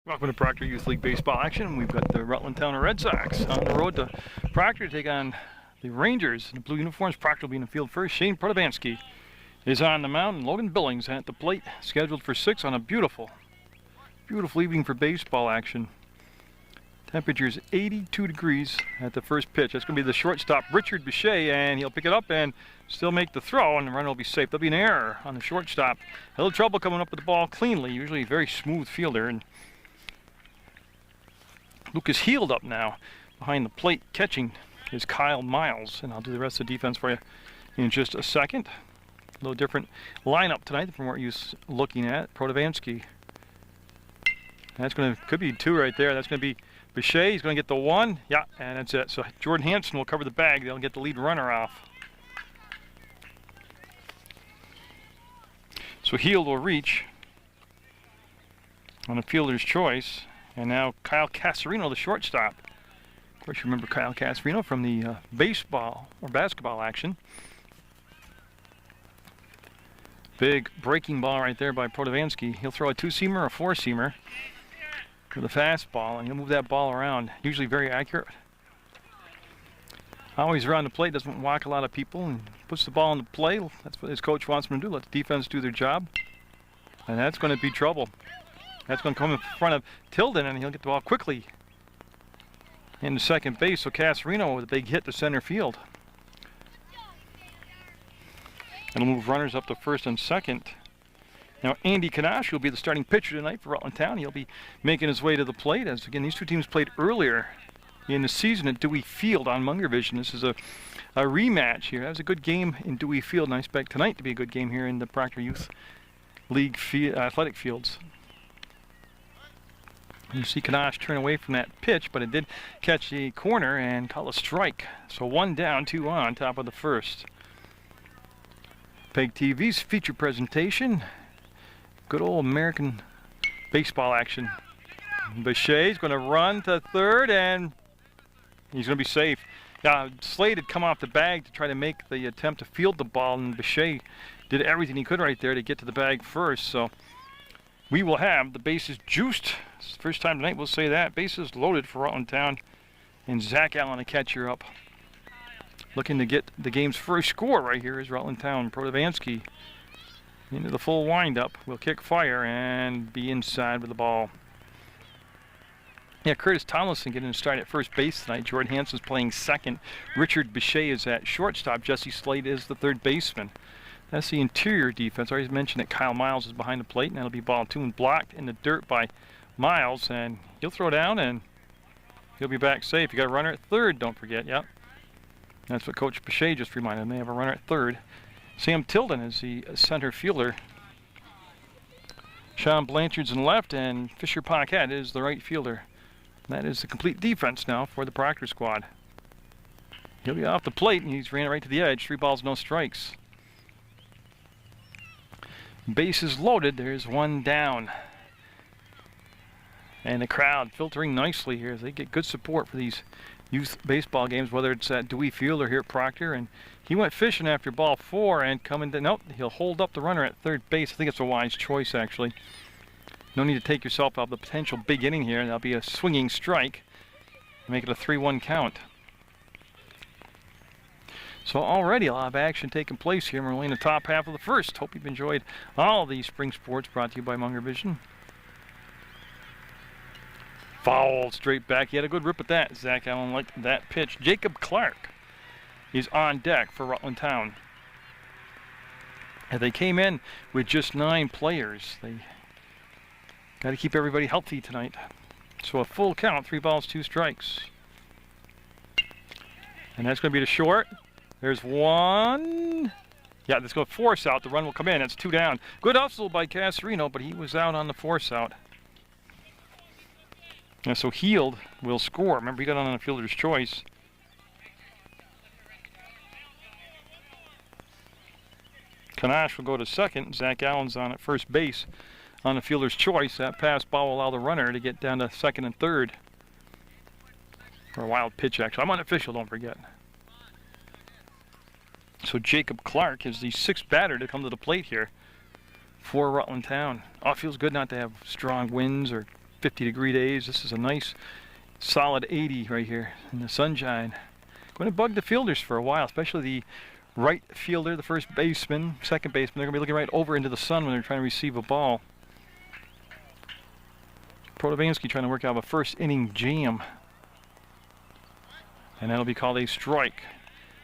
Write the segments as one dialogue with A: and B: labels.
A: Welcome to Proctor Youth League baseball action. We've got the Rutland Town Red Sox on the road to Proctor to take on the Rangers in the blue uniforms. Proctor will be in the field first. Shane Protovansky is on the mound, and Logan Billings at the plate, scheduled for 6 on a beautiful evening for baseball action. Temperature is 82 degrees at the first pitch. That's going to be the shortstop, Richard Bichet, and he'll pick it up and still make the throw, and the runner will be safe. There'll be an error on the shortstop. A little trouble coming up with the ball cleanly. Usually a very smooth fielder. And Lucas Heald up now behind the plate. Catching is Kyle Miles, and I'll do the rest of the defense for you in just a second. A little different lineup tonight from what you're looking at. Protovansky. That's going to, could be 2 right there. That's going to be Bichet. He's going to get the 1. Yeah, and that's it. So Jordan Hansen will cover the bag. They'll get the lead runner off. So Heald will reach on a fielder's choice. And now Kyle Casarino, the shortstop. Of course, you remember Kyle Casarino from the baseball or basketball action. Big breaking ball right there by Protovansky. He'll throw a 2-seamer or a 4-seamer with a fastball, and he'll move that ball around. Usually very accurate. Always around the plate, doesn't walk a lot of people, and puts the ball in the play. That's what his coach wants him to do. Let the defense do their job. And that's going to be trouble. That's going to come in front of Tilden, and he'll get the ball quickly into second base. So Casarino with a big hit to center field. And he'll move runners up to first and second. Now Andy Kanash will be the starting pitcher tonight for Rutland Town. He'll be making his way to the plate, as again these two teams played earlier in the season at Dewey Field on Munger Vision. This is a rematch here. That was a good game in Dewey Field, and I expect tonight to be a good game here in the Proctor Youth League athletic fields. You see Kanash turn away from that pitch, but it did catch the corner and call a strike. So 1 down, 2 on, top of the first. PEG TV's feature presentation. Good old American baseball action. Bichet's going to run to third, and he's going to be safe. Slade had come off the bag to try to make the attempt to field the ball, and Bichet did everything he could right there to get to the bag first. So we will have the bases juiced. It's the first time tonight we'll say that. Bases loaded for Rutland Town. And Zach Allen, a catcher, up. Looking to get the game's first score right here is Rutland Town. Protovansky into the full windup. Will kick fire and be inside with the ball. Yeah, Curtis Tomlinson getting a start at first base tonight. Jordan Hansen's playing second. Richard Bichet is at shortstop. Jesse Slade is the third baseman. That's the interior defense. I already mentioned that Kyle Miles is behind the plate, and that'll be ball 2 and blocked in the dirt by Miles, and he'll throw down and he'll be back safe. You got a runner at third, don't forget. Yep. That's what Coach Bichet just reminded them. They have a runner at third. Sam Tilden is the center fielder. Sean Blanchard's in left, and Fisher Paquette is the right fielder. That is the complete defense now for the Proctor squad. He'll be off the plate, and he's ran it right to the edge. 3 balls, no strikes. Bases loaded. There's 1 down. And the crowd filtering nicely here as they get good support for these youth baseball games, whether it's at Dewey Field or here at Proctor. And he went fishing after ball 4 and coming to, nope, he'll hold up the runner at third base. I think it's a wise choice, actually. No need to take yourself out of the potential big inning here. That'll be a swinging strike. Make it a 3-1 count. So already a lot of action taking place here. We're only in the top half of the first. Hope you've enjoyed all of these spring sports brought to you by Munger Vision. Foul straight back. He had a good rip at that. Zach Allen liked that pitch. Jacob Clark is on deck for Rutland Town. And they came in with just 9 players. They got to keep everybody healthy tonight. So a full count, 3 balls, 2 strikes. And that's going to be the short. There's 1. Yeah, let's go force out. The run will come in. That's 2 down. Good hustle by Casarino, but he was out on the force out. And so Heald will score. Remember, he got on a fielder's choice. Kanash will go to second. Zach Allen's on at first base on a fielder's choice. That pass ball will allow the runner to get down to second and third. For a wild pitch, actually. I'm unofficial, don't forget. So Jacob Clark is the 6th batter to come to the plate here for Rutland Town. Oh, it feels good not to have strong winds or 50-degree days. This is a nice solid 80 right here in the sunshine. Going to bug the fielders for a while, especially the right fielder, the first baseman, second baseman. They're going to be looking right over into the sun when they're trying to receive a ball. Protovansky trying to work out a first inning jam. And that'll be called a strike.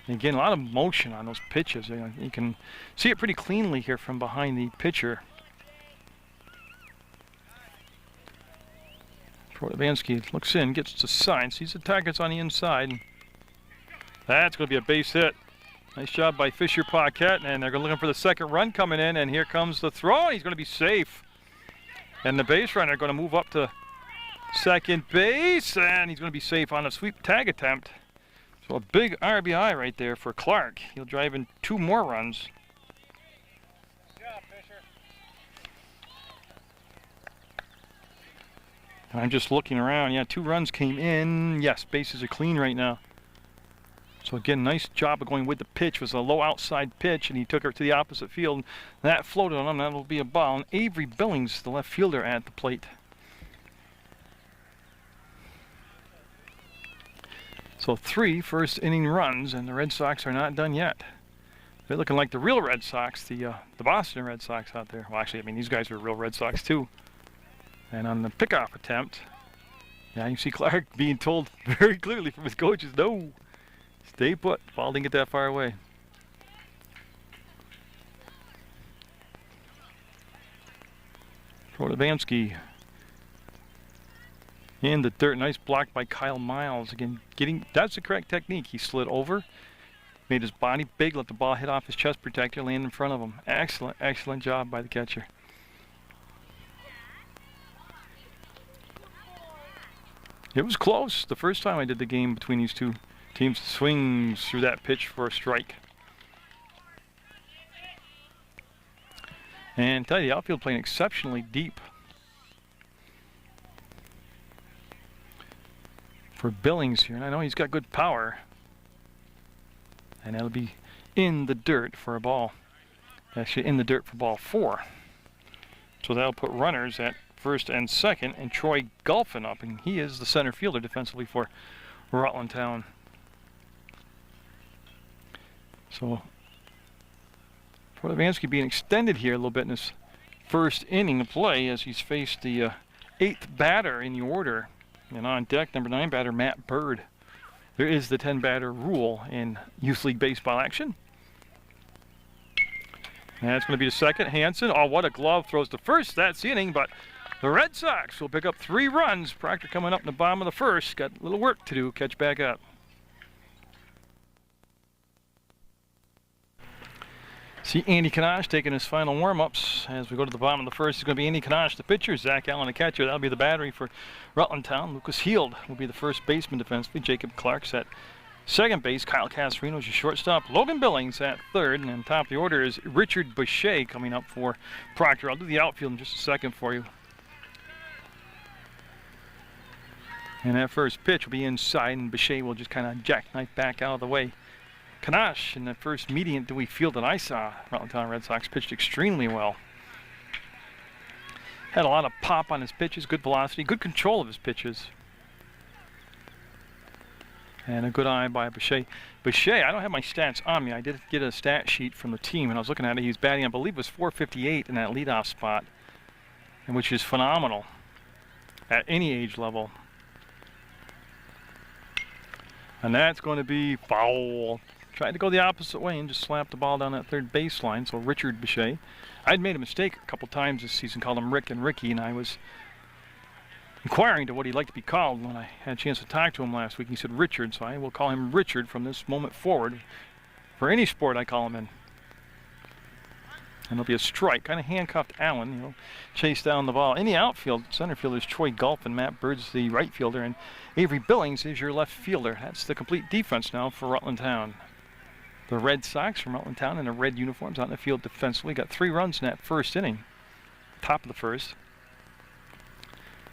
A: And again, a lot of motion on those pitches. You can see it pretty cleanly here from behind the pitcher. Protovansky looks in, gets the sign, sees the target's on the inside. That's going to be a base hit. Nice job by Fisher Paquette, and they're looking for the second run coming in, and here comes the throw, and he's going to be safe. And the base runner going to move up to second base, and he's going to be safe on a sweep tag attempt. So a big RBI right there for Clark. He'll drive in 2 more runs.
B: Good job, Fisher.
A: I'm just looking around. Yeah, 2 runs came in. Yes, bases are clean right now. So again, nice job of going with the pitch. It was a low outside pitch, and he took her to the opposite field. That floated on him. That'll be a ball. And Avery Billings, the left fielder, at the plate. So 3 first inning runs, and the Red Sox are not done yet. They're looking like the real Red Sox, the Boston Red Sox out there. Well, actually, I mean, these guys are real Red Sox too. And on the pickoff attempt, yeah, you see Clark being told very clearly from his coaches, no, stay put. Ball didn't get that far away. Protovansky in the dirt. Nice block by Kyle Miles. Again, that's the correct technique. He slid over, made his body big, let the ball hit off his chest protector, land in front of him. Excellent, excellent job by the catcher. It was close the first time I did the game between these two teams. Swings through that pitch for a strike. And tell you, the outfield playing exceptionally deep. For Billings here, and I know he's got good power. And that'll be in the dirt for a ball. Actually in the dirt for ball 4. So that'll put runners at first and second, and Troy Golphin up, and he is the center fielder defensively for Rutland Town. So Protovansky being extended here a little bit in his first inning of play as he's faced the 8th batter in the order. And on deck, number 9 batter, Matt Bird. There is the 10 batter rule in Youth League Baseball action. And that's going to be the second. Hanson, oh, what a glove, throws to first. That's the inning, but the Red Sox will pick up 3 runs. Proctor coming up in the bottom of the first. Got a little work to do, catch back up. See Andy Kanash taking his final warm-ups as we go to the bottom of the first. It's going to be Andy Kanash, the pitcher, Zach Allen, the catcher. That'll be the battery for Rutland Town. Lucas Heald will be the first baseman defensively. Jacob Clark's at second base. Kyle Casarino is your shortstop. Logan Billings at third. And on top of the order is Richard Boucher coming up for Proctor. I'll do the outfield in just a second for you. And that first pitch will be inside, and Boucher will just kind of jackknife back out of the way. Kanash, in the first medium Dewey field that I saw, Rutland Town Red Sox pitched extremely well. Had a lot of pop on his pitches, good velocity, good control of his pitches. And a good eye by Boucher. Boucher, I don't have my stats on me. I did get a stat sheet from the team, and I was looking at it. He was batting, I believe it was .458 in that leadoff spot, and which is phenomenal at any age level. And that's going to be foul. Tried to go the opposite way and just slapped the ball down that third baseline. So Richard Boucher. I'd made a mistake a couple times this season, called him Rick and Ricky, and I was inquiring to what he'd like to be called when I had a chance to talk to him last week. He said Richard, so I will call him Richard from this moment forward. For any sport I call him in. And it'll be a strike. Kind of handcuffed Allen. He'll chase down the ball. In the outfield, center fielder is Troy Gulf, and Matt Bird's the right fielder, and Avery Billings is your left fielder. That's the complete defense now for Rutland Town. The Red Sox from Rutland Town in their red uniforms out in the field defensively. Got 3 runs in that first inning. Top of the first.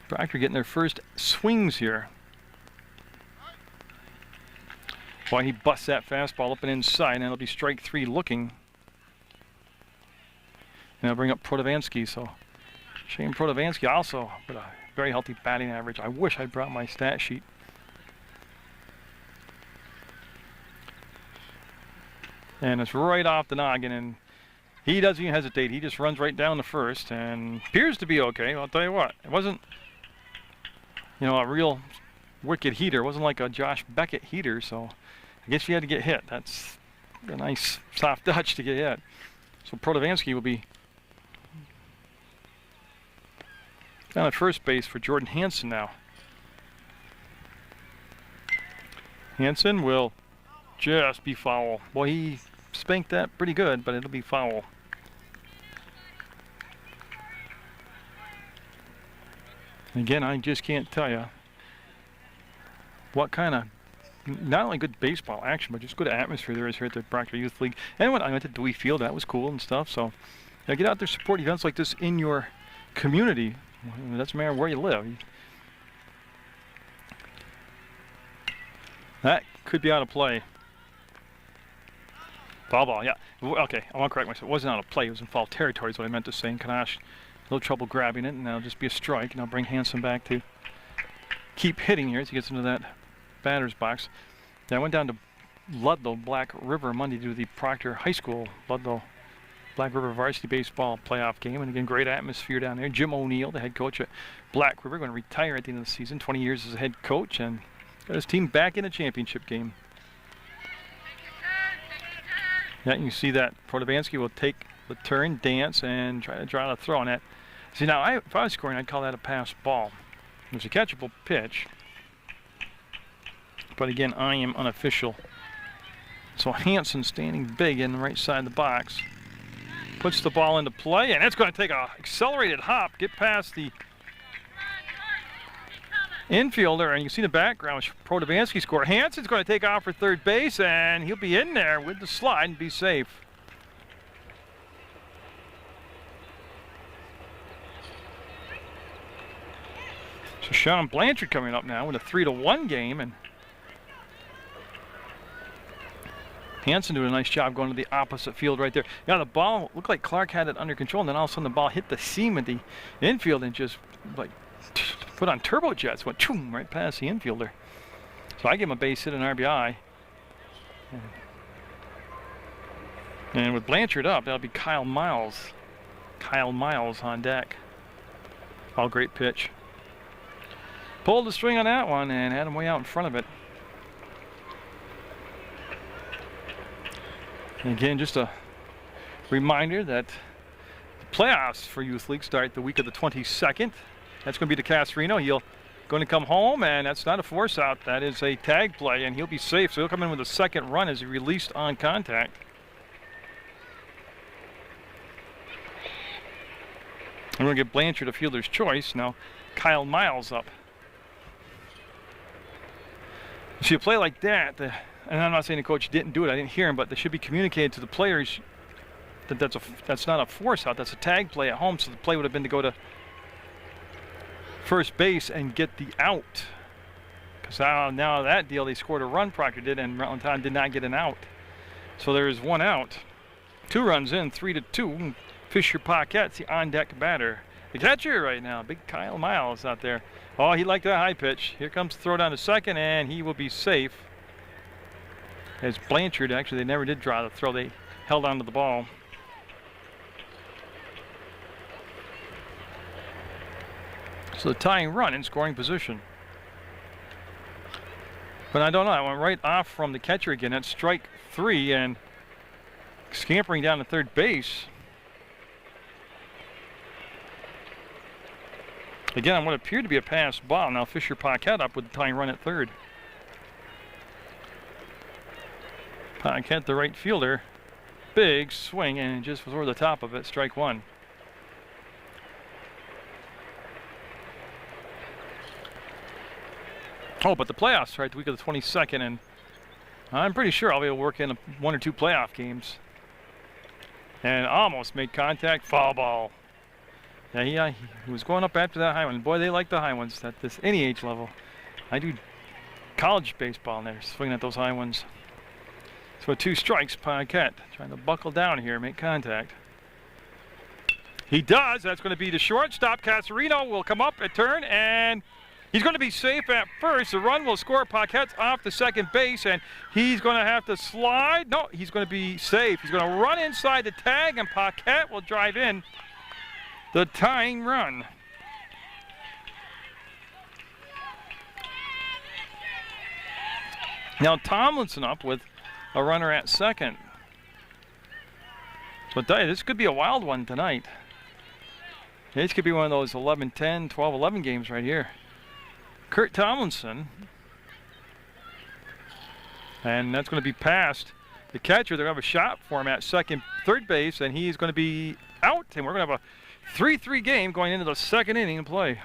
A: Proctor getting their first swings here. Boy, he busts that fastball up and inside, and it'll be strike 3 looking. And I'll bring up Protovansky. So Shane Protovansky also with a very healthy batting average. I wish I'd brought my stat sheet. And it's right off the noggin, and he doesn't even hesitate. He just runs right down the first and appears to be okay. I'll tell you what, it wasn't, you know, a real wicked heater. It wasn't like a Josh Beckett heater, so I guess you had to get hit. That's a nice soft touch to get hit. So Protovansky will be down at first base for Jordan Hansen now. Hansen will just be foul. Boy, he spanked that pretty good, but it'll be foul. Again, I just can't tell you what kind of, not only good baseball action, but just good atmosphere there is here at the Proctor Youth League. And when I went to Dewey Field, that was cool and stuff. So, get out there, support events like this in your community. It doesn't matter where you live. That could be out of play. Foul ball, yeah. Okay, I want to correct myself. It wasn't out of play. It was in foul territory is what I meant to say. And Kanash, a little trouble grabbing it, and that'll just be a strike. And I'll bring Hansen back to keep hitting here as he gets into that batter's box. Now I went down to Ludlow, Black River Monday to do the Proctor High School Ludlow Black River varsity baseball playoff game. And again, great atmosphere down there. Jim O'Neill, the head coach at Black River, going to retire at the end of the season. 20 years as a head coach, and got his team back in a championship game. Yeah, you see that Protovansky will take the turn, dance, and try to draw a throw on that. See, now, if I was scoring, I'd call that a pass ball. It was a catchable pitch. But again, I am unofficial. So Hansen standing big in the right side of the box. Puts the ball into play, and it's going to take an accelerated hop, get past the infielder, and you can see the background. Protovansky score. Hansen's going to take off for third base, and he'll be in there with the slide and be safe. So Sean Blanchard coming up now with a 3-1 game, and Hansen doing a nice job going to the opposite field right there. Yeah, the ball looked like Clark had it under control, and then all of a sudden the ball hit the seam of the infield and just like put on turbojets, went choom, right past the infielder. So I give him a base hit and RBI. And with Blanchard up, that'll be Kyle Miles. Kyle Miles on deck. All great pitch. Pulled the string on that one and had him way out in front of it. And again, just a reminder that the playoffs for Youth League start the week of the 22nd. That's going to be DeCastorino. He'll going to come home, and that's not a force out. That is a tag play, and he'll be safe. So he'll come in with a second run as he released on contact. I'm going to give Blanchard a fielder's choice. Now Kyle Miles up. So you play like that, and I'm not saying the coach didn't do it. I didn't hear him, but they should be communicated to the players that that's not a force out. That's a tag play at home. So the play would have been to go to first base and get the out. Because now that deal, they scored a run, Proctor did, and Rutland Town did not get an out. So there is one out. 2 runs in, 3-2. Fisher Paquette's the on-deck batter. The catcher right now, big Kyle Miles out there. Oh, he liked that high pitch. Here comes the throw down to second, and he will be safe. As Blanchard, actually, they never did draw the throw. They held on to the ball. So the tying run in scoring position. But I don't know. I went right off from the catcher again. That's strike 3, and scampering down to third base. Again, on what appeared to be a pass ball. Now Fisher Paquette up with the tying run at third. Paquette, the right fielder. Big swing, and just was over the top of it. Strike 1. Oh, but the playoffs start the week of the 22nd, and I'm pretty sure I'll be able to work in 1 or 2 playoff games. And almost made contact. Foul ball. Yeah, he was going up after that high one. Boy, they like the high ones at this any age level. I do college baseball, and they're swinging at those high ones. So 2 strikes, Paquette trying to buckle down here, make contact. He does. That's going to be the shortstop. Casarino will come up at turn, and he's going to be safe at first. The run will score. Paquette's off the second base, and he's going to have to slide. No, he's going to be safe. He's going to run inside the tag, and Paquette will drive in the tying run. Now Tomlinson up with a runner at second. So this could be a wild one tonight. This could be one of those 11-10, 12-11 games right here. Kurt Tomlinson. And that's going to be past the catcher. They're going to have a shot for him at third base, and he's going to be out. And we're going to have a 3-3 game going into the second inning of play.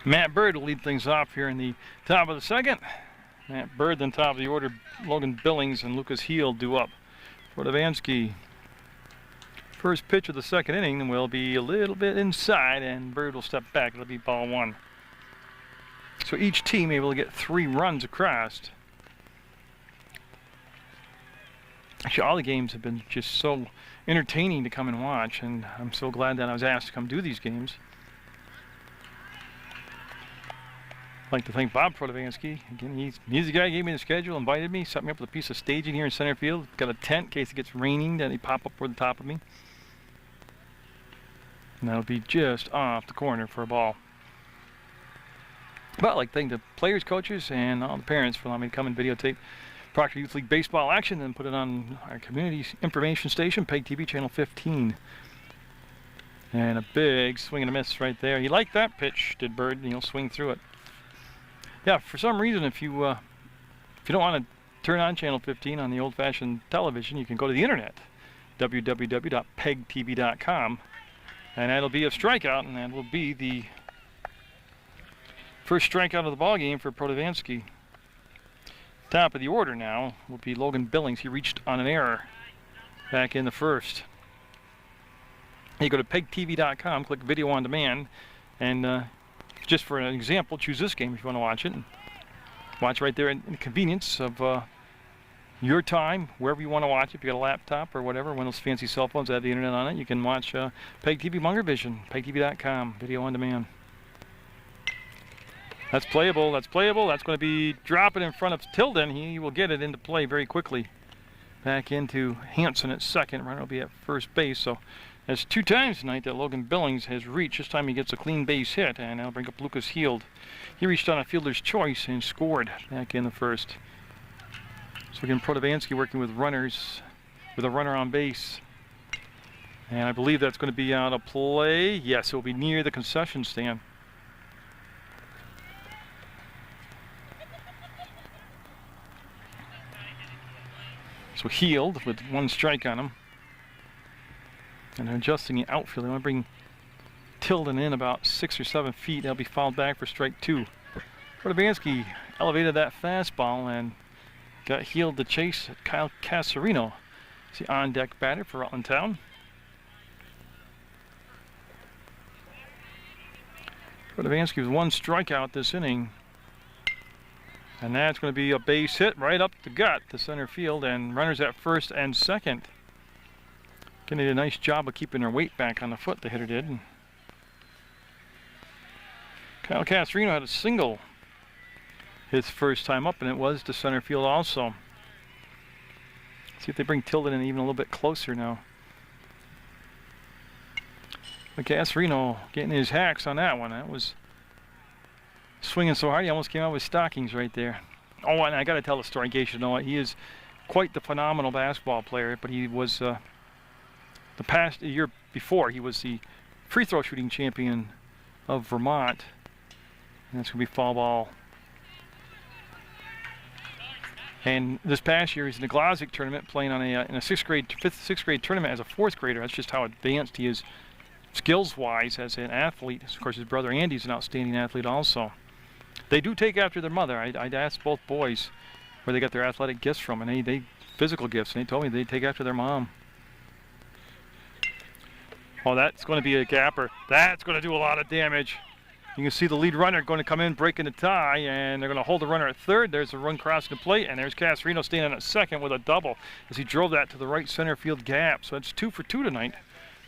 A: Matt Bird will lead things off here in the top of the second. Matt Bird, then top of the order, Logan Billings and Lucas Heel due up. Protovansky. First pitch of the second inning will be a little bit inside, and Bird will step back. It'll be ball one. So each team able to get 3 runs across. Actually, all the games have been just so entertaining to come and watch, and I'm so glad that I was asked to come do these games. I'd like to thank Bob Protovansky. Again, he's the guy who gave me the schedule, invited me, set me up with a piece of staging here in center field. Got a tent in case it gets raining, then he pop up over the top of me. And that'll be just off the corner for a ball. But I'd like to thank the players, coaches, and all the parents for allowing me to come and videotape Proctor Youth League baseball action and put it on our community information station, PEG TV channel 15. And a big swing and a miss right there. He liked that pitch, did Bird, and he'll swing through it. Yeah, for some reason, if you don't want to turn on channel 15 on the old-fashioned television, you can go to the internet, www.pegtv.com, and that'll be a strikeout, and that will be the first strikeout of the ball game for Protovansky. Top of the order now will be Logan Billings. He reached on an error back in the first. You go to pegtv.com, click video on demand, and just for an example, choose this game if you want to watch it. And watch right there in the convenience of your time, wherever you want to watch it. If you got a laptop or whatever, one of those fancy cell phones that have the internet on it, you can watch PEG TV Munger Vision, pegtv.com, video on demand. That's playable, that's playable. That's going to be dropping in front of Tilden. He will get it into play very quickly. Back into Hanson at second. Runner will be at first base. So that's 2 times tonight that Logan Billings has reached. This time he gets a clean base hit, and that'll bring up Lucas Heald. He reached on a fielder's choice and scored back in the first. So again, Protovansky working with runners, with a runner on base. And I believe that's going to be out of play. Yes, it will be near the concession stand. So Heald with 1 strike on him. And they're adjusting the outfield. They want to bring Tilden in about 6 or 7 feet. They'll be fouled back for strike 2. Protovansky elevated that fastball and got Heald to chase Kyle Casarino. It's the on-deck batter for Rutland Town. Protovansky with 1 strikeout this inning. And that's going to be a base hit right up the gut to center field, and runners at first and second. They did a nice job of keeping their weight back on the foot, the hitter did. Kyle Casarino had a single his first time up, and it was to center field also. See if they bring Tilden in even a little bit closer now. But Casarino getting his hacks on that one. That was swinging so hard he almost came out with stockings right there. Oh, and I got to tell the story in case you know it. He is quite the phenomenal basketball player, but he was the year before he was the free throw shooting champion of Vermont, and that's going to be foul ball. And this past year he's in the Glossic tournament playing on in a 6th grade tournament as a 4th grader. That's just how advanced he is skills-wise as an athlete. Of course, his brother Andy's an outstanding athlete also. They do take after their mother. I'd asked both boys where they got their athletic gifts from, and they physical gifts, and they told me they take after their mom. Oh, that's going to be a gapper. That's going to do a lot of damage. You can see the lead runner going to come in, breaking the tie, and they're going to hold the runner at third. There's a run crossing the plate, and there's Casarino standing at second with a double as he drove that to the right center field gap. So it's 2 for 2 tonight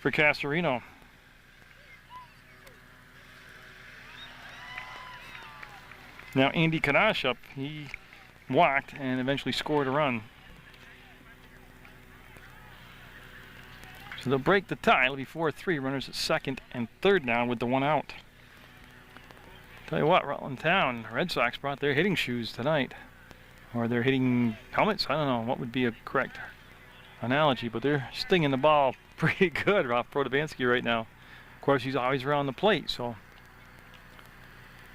A: for Casarino. Now Andy Kanash up, he walked and eventually scored a run. So they'll break the tie. It'll be 4-3. Runners at second and third now with the one out. Tell you what, Rutland Town, Red Sox brought their hitting shoes tonight. Or their hitting helmets. I don't know what would be a correct analogy, but they're stinging the ball pretty good off Protovansky right now. Of course, he's always around the plate, so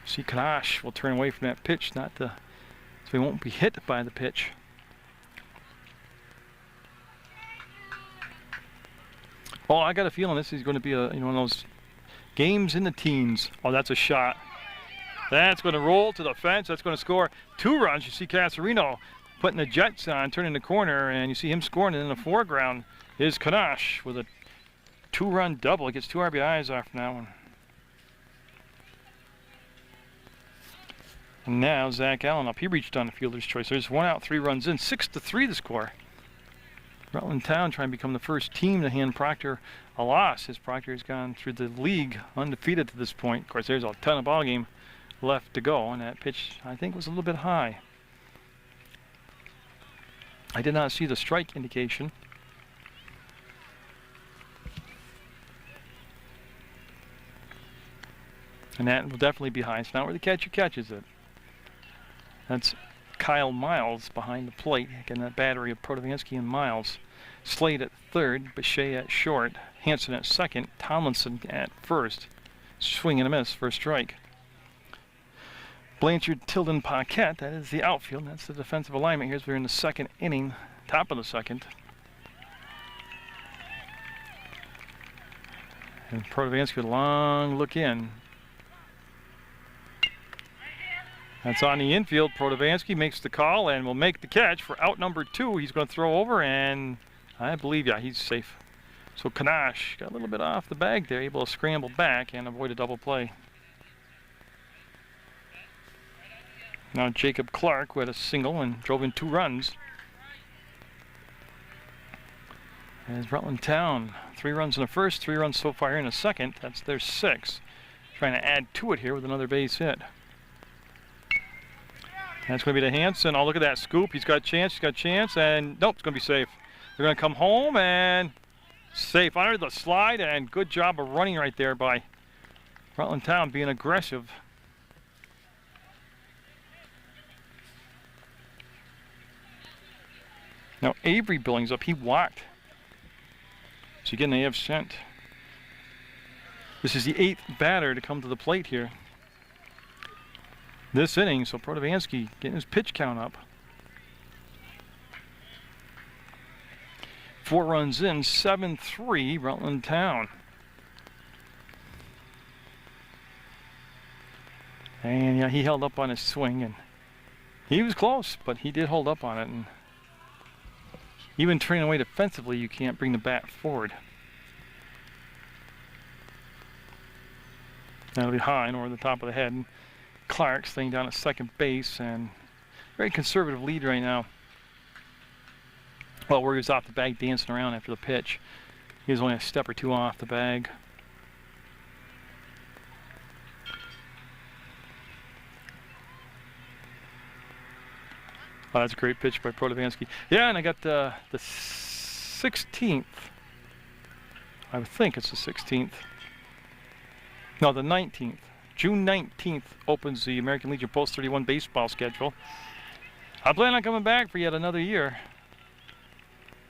A: see Kanash will turn away from that pitch, so he won't be hit by the pitch. Oh, I got a feeling this is going to be one of those games in the teens. Oh, that's a shot. That's going to roll to the fence. That's going to score 2 runs. You see Casarino putting the Jets on, turning the corner, and you see him scoring. And in the foreground is Kanash with a 2-run double. He gets 2 RBIs off from that one. And now Zach Allen up. He reached on the fielder's choice. There's 1 out, 3 runs in. 6-3 the score. Rutland Town trying to become the first team to hand Proctor a loss, as Proctor has gone through the league undefeated to this point. Of course, there's a ton of ball game left to go, and that pitch, I think, was a little bit high. I did not see the strike indication. And that will definitely be high. It's not where the catcher catches it. That's Kyle Miles behind the plate. Again, that battery of Protovansky and Miles. Slade at third, Bechet at short, Hanson at second, Tomlinson at first. Swing and a miss for a strike. Blanchard, Tilden, Paquette, that is the outfield. That's the defensive alignment here as we're in the second inning, top of the second. And Protovansky with a long look in. That's on the infield. Protovansky makes the call and will make the catch for out number 2. He's going to throw over, and I believe, yeah, he's safe. So Kanash got a little bit off the bag there, able to scramble back and avoid a double play. Now Jacob Clark, who had a single and drove in 2 runs. As Rutland Town, 3 runs in the first, 3 runs so far in the second. That's their 6. Trying to add to it here with another base hit. That's going to be to Hanson. Oh, look at that scoop. He's got a chance, and nope, it's going to be safe. They're going to come home and safe under the slide, and good job of running right there by Rutland Town, being aggressive. Now Avery Billings up. He walked. So again, they have sent. This is the 8th batter to come to the plate here this inning, so Protovansky getting his pitch count up. 4 runs in, 7-3 Rutland Town. And yeah, he held up on his swing, and he was close, but he did hold up on it. And even turning away defensively, you can't bring the bat forward. That'll be high and over the top of the head. Clark staying down at second base, and very conservative lead right now. Well, where he was off the bag dancing around after the pitch. He was only a step or 2 off the bag. Oh, that's a great pitch by Protovansky. Yeah, and I got the 16th. I would think it's the 16th. No, the 19th. June 19th opens the American Legion Post 31 baseball schedule. I plan on coming back for yet another year.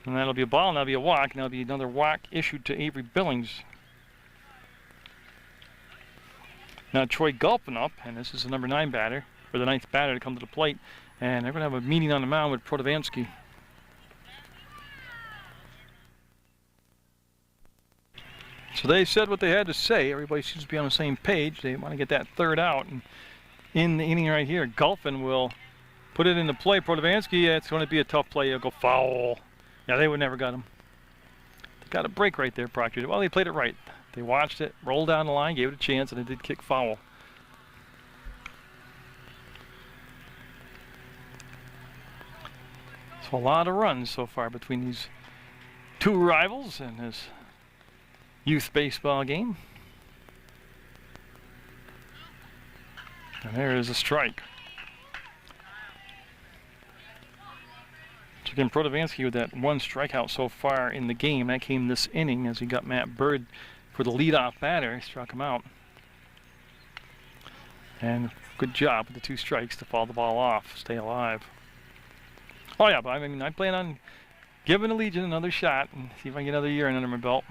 A: And that'll be a ball, and that'll be a walk, and that'll be another walk issued to Avery Billings. Now Troy Gulpin up, and this is the number 9 batter, or the 9th batter to come to the plate. And they're going to have a meeting on the mound with Protovansky. So they said what they had to say. Everybody seems to be on the same page. They want to get that 3rd out. And in the inning right here, Gulpin will put it into play. Protovansky, it's going to be a tough play. He'll go foul. Yeah, they would never got him. They got a break right there, Proctor. Well, they played it right. They watched it, rolled down the line, gave it a chance, and it did kick foul. A lot of runs so far between these two rivals in this youth baseball game. And there is a strike. So again, Protovansky with that one strikeout so far in the game. That came this inning as he got Matt Bird for the leadoff batter. He struck him out. And good job with the 2 strikes to foul the ball off, stay alive. Oh yeah, but I mean, I plan on giving the Legion another shot and see if I can get another year under my belt.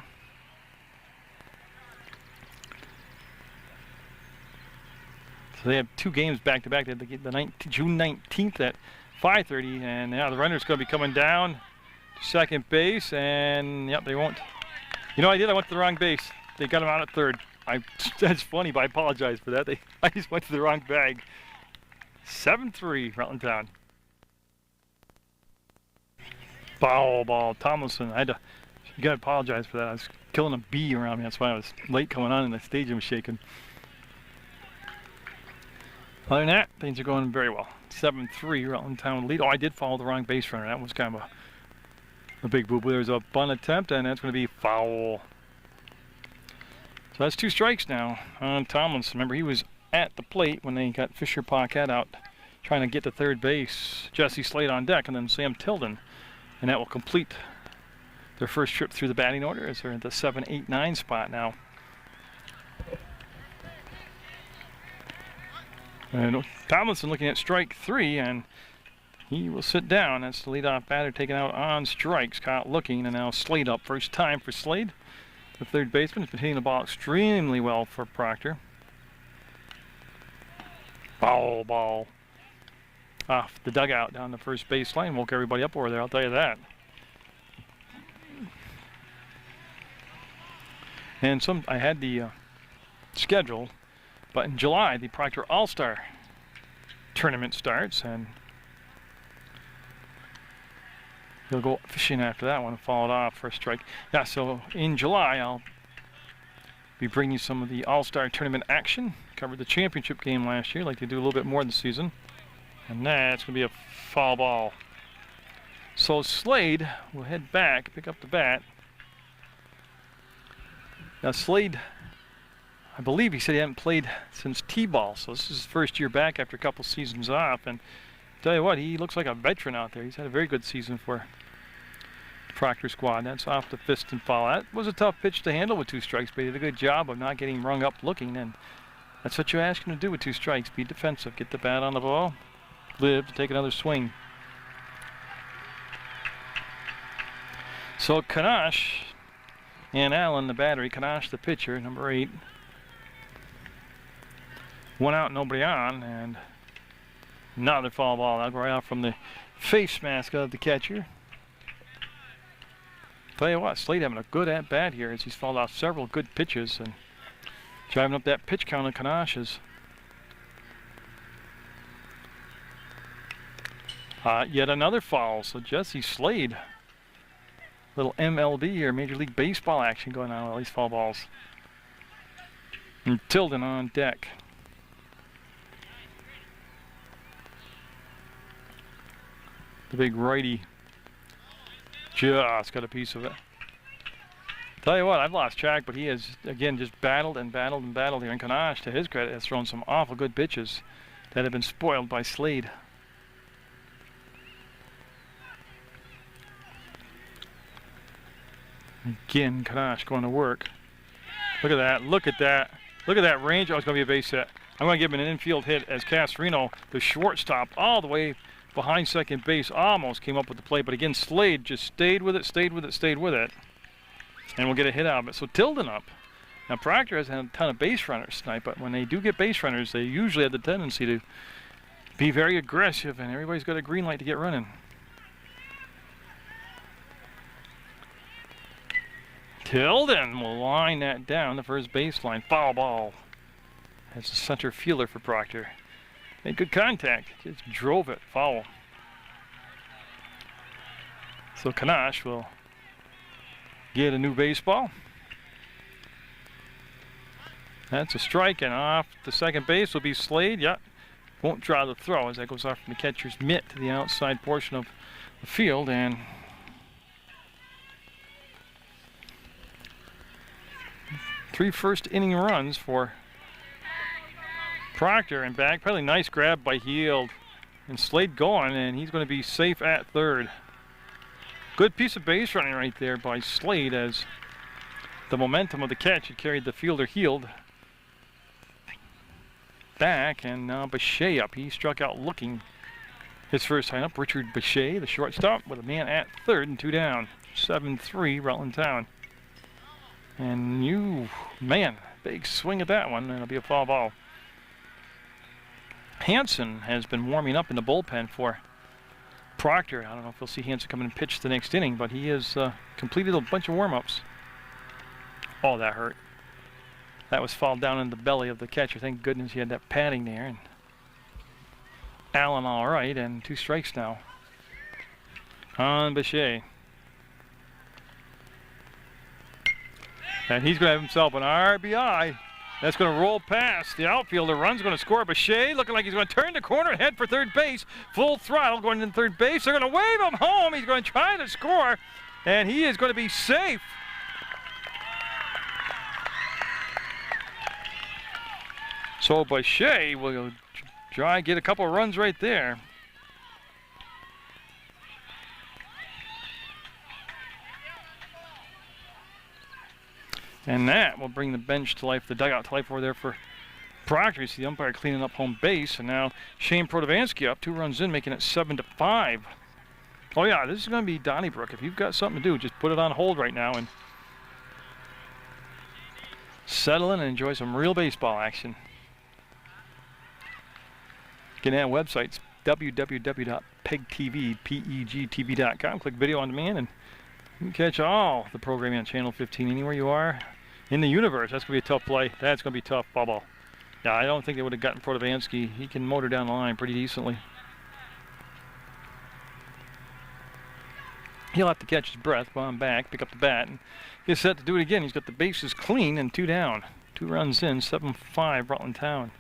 A: So they have 2 games back to back. They have the June 19th at 5:30, and now the runner's going to be coming down to second base, and yep, they won't. You know, I went to the wrong base. They got him out at third. That's funny, but I apologize for that. I just went to the wrong bag. 7-3, Rutland Town. Foul ball, Tomlinson. You gotta apologize for that. I was killing a bee around me. That's why I was late coming on and the stadium was shaking. Other than that, things are going very well. 7-3, Rutland Town lead. Oh, I did follow the wrong base runner. That was kind of a big boo-boo. There's a bunt attempt, and that's going to be foul. So that's 2 strikes now on Tomlinson. Remember, he was at the plate when they got Fisher Paquette out trying to get to third base. Jesse Slade on deck, and then Sam Tilden. And that will complete their first trip through the batting order as they're at the 7, 8, 9 spot now. And Tomlinson looking at strike 3, and he will sit down. That's the leadoff batter taken out on strikes. Caught looking, and now Slade up. First time for Slade. The third baseman has been hitting the ball extremely well for Proctor. Foul ball. Off the dugout down the first baseline. Woke everybody up over there, I'll tell you that. And I had the schedule, but in July the Proctor All-Star tournament starts, and he'll go fishing after that one, followed off for a strike. Yeah, so in July I'll be bringing you some of the All-Star tournament action. Covered the championship game last year, like they do a little bit more this season. And that's going to be a foul ball. So Slade will head back, pick up the bat. Now Slade, I believe he said he hadn't played since T-ball, so this is his first year back after a couple seasons off. And tell you what, he looks like a veteran out there. He's had a very good season for the Proctor squad. That's off the fist and foul. That was a tough pitch to handle with 2 strikes, but he did a good job of not getting rung up looking. And that's what you ask him to do with 2 strikes. Be defensive, get the bat on the ball. Live to take another swing. So Kanash and Allen, the battery. Kanash, the pitcher, number 8. 1 out, nobody on, and another foul ball. That'll go right out from the face mask of the catcher. Tell you what, Slade having a good at bat here as he's fouled off several good pitches and driving up that pitch count on Kanash's. Yet another foul, so Jesse Slade. Little MLB or Major League Baseball action going on with all these foul balls. And Tilden on deck. The big righty just got a piece of it. Tell you what, I've lost track, but he has, again, just battled and battled and battled here. And Kanash, to his credit, has thrown some awful good pitches that have been spoiled by Slade. Again, Kanash going to work. Look at that. Look at that. Look at that range. Oh, it's going to be a base hit. I'm going to give him an infield hit as Castrino, the shortstop, all the way behind second base, almost came up with the play. But again, Slade just stayed with it, stayed with it, stayed with it. And we'll get a hit out of it. So Tilden up. Now, Proctor has had a ton of base runners tonight, but when they do get base runners, they usually have the tendency to be very aggressive, and everybody's got a green light to get running. Tilden will line that down the first baseline. Foul ball. That's the center fielder for Proctor. Made good contact. Just drove it. Foul. So Kanash will get a new baseball. That's a strike, and off the second base will be Slade. Yep. Won't draw the throw as that goes off from the catcher's mitt to the outside portion of the field, and three first inning runs for Proctor, and back. Probably nice grab by Heald. And Slade going, and he's going to be safe at third. Good piece of base running right there by Slade, as the momentum of the catch had carried the fielder Heald back, and now Bechet up. He struck out looking his first time up. Richard Bechet, the shortstop, with a man at third and 2 down. 7-3 Rutland Town. And man, big swing at that one, and it'll be a foul ball. Hanson has been warming up in the bullpen for Proctor. I don't know if we'll see Hanson come in and pitch the next inning, but he has completed a bunch of warm-ups. Oh, that hurt. That was fouled down in the belly of the catcher. Thank goodness he had that padding there. And Allen all right, and 2 strikes now on Bechet. And he's going to have himself an RBI. That's going to roll past the outfielder. Run's going to score. Bechet looking like he's going to turn the corner, head for third base. Full throttle going into third base. They're going to wave him home. He's going to try to score, and he is going to be safe. So Bechet will try and get a couple of runs right there. And that will bring the bench to life, the dugout to life over there for Proctor. You see the umpire cleaning up home base, and now Shane Protovansky up 2 runs in, making it 7-5. Oh yeah, this is going to be Donnybrook. If you've got something to do, just put it on hold right now and settle in and enjoy some real baseball action. Get that website, www.pegtv.com. Click video on demand, and you can catch all the programming on Channel 15 anywhere you are in the universe. That's going to be a tough play. That's going to be tough, ball. Yeah, I don't think they would have gotten Protovansky. He can motor down the line pretty decently. He'll have to catch his breath while I'm back, pick up the bat, and get set to do it again. He's got the bases clean and 2 down. 2 runs in, 7-5 Rutland Town.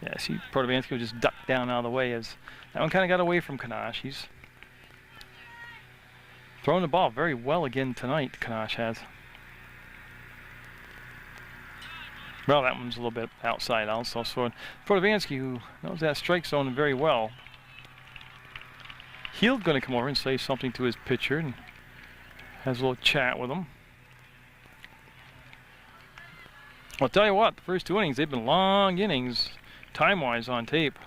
A: Yeah, see, Protovansky will just duck down out of the way, as that one kind of got away from Kanash. He's throwing the ball very well again tonight, Kanash has. Well, that one's a little bit outside also. So Protovansky, who knows that strike zone very well. Heald going to come over and say something to his pitcher and has a little chat with him. I'll tell you what, the first 2 innings, they've been long innings, time-wise on tape.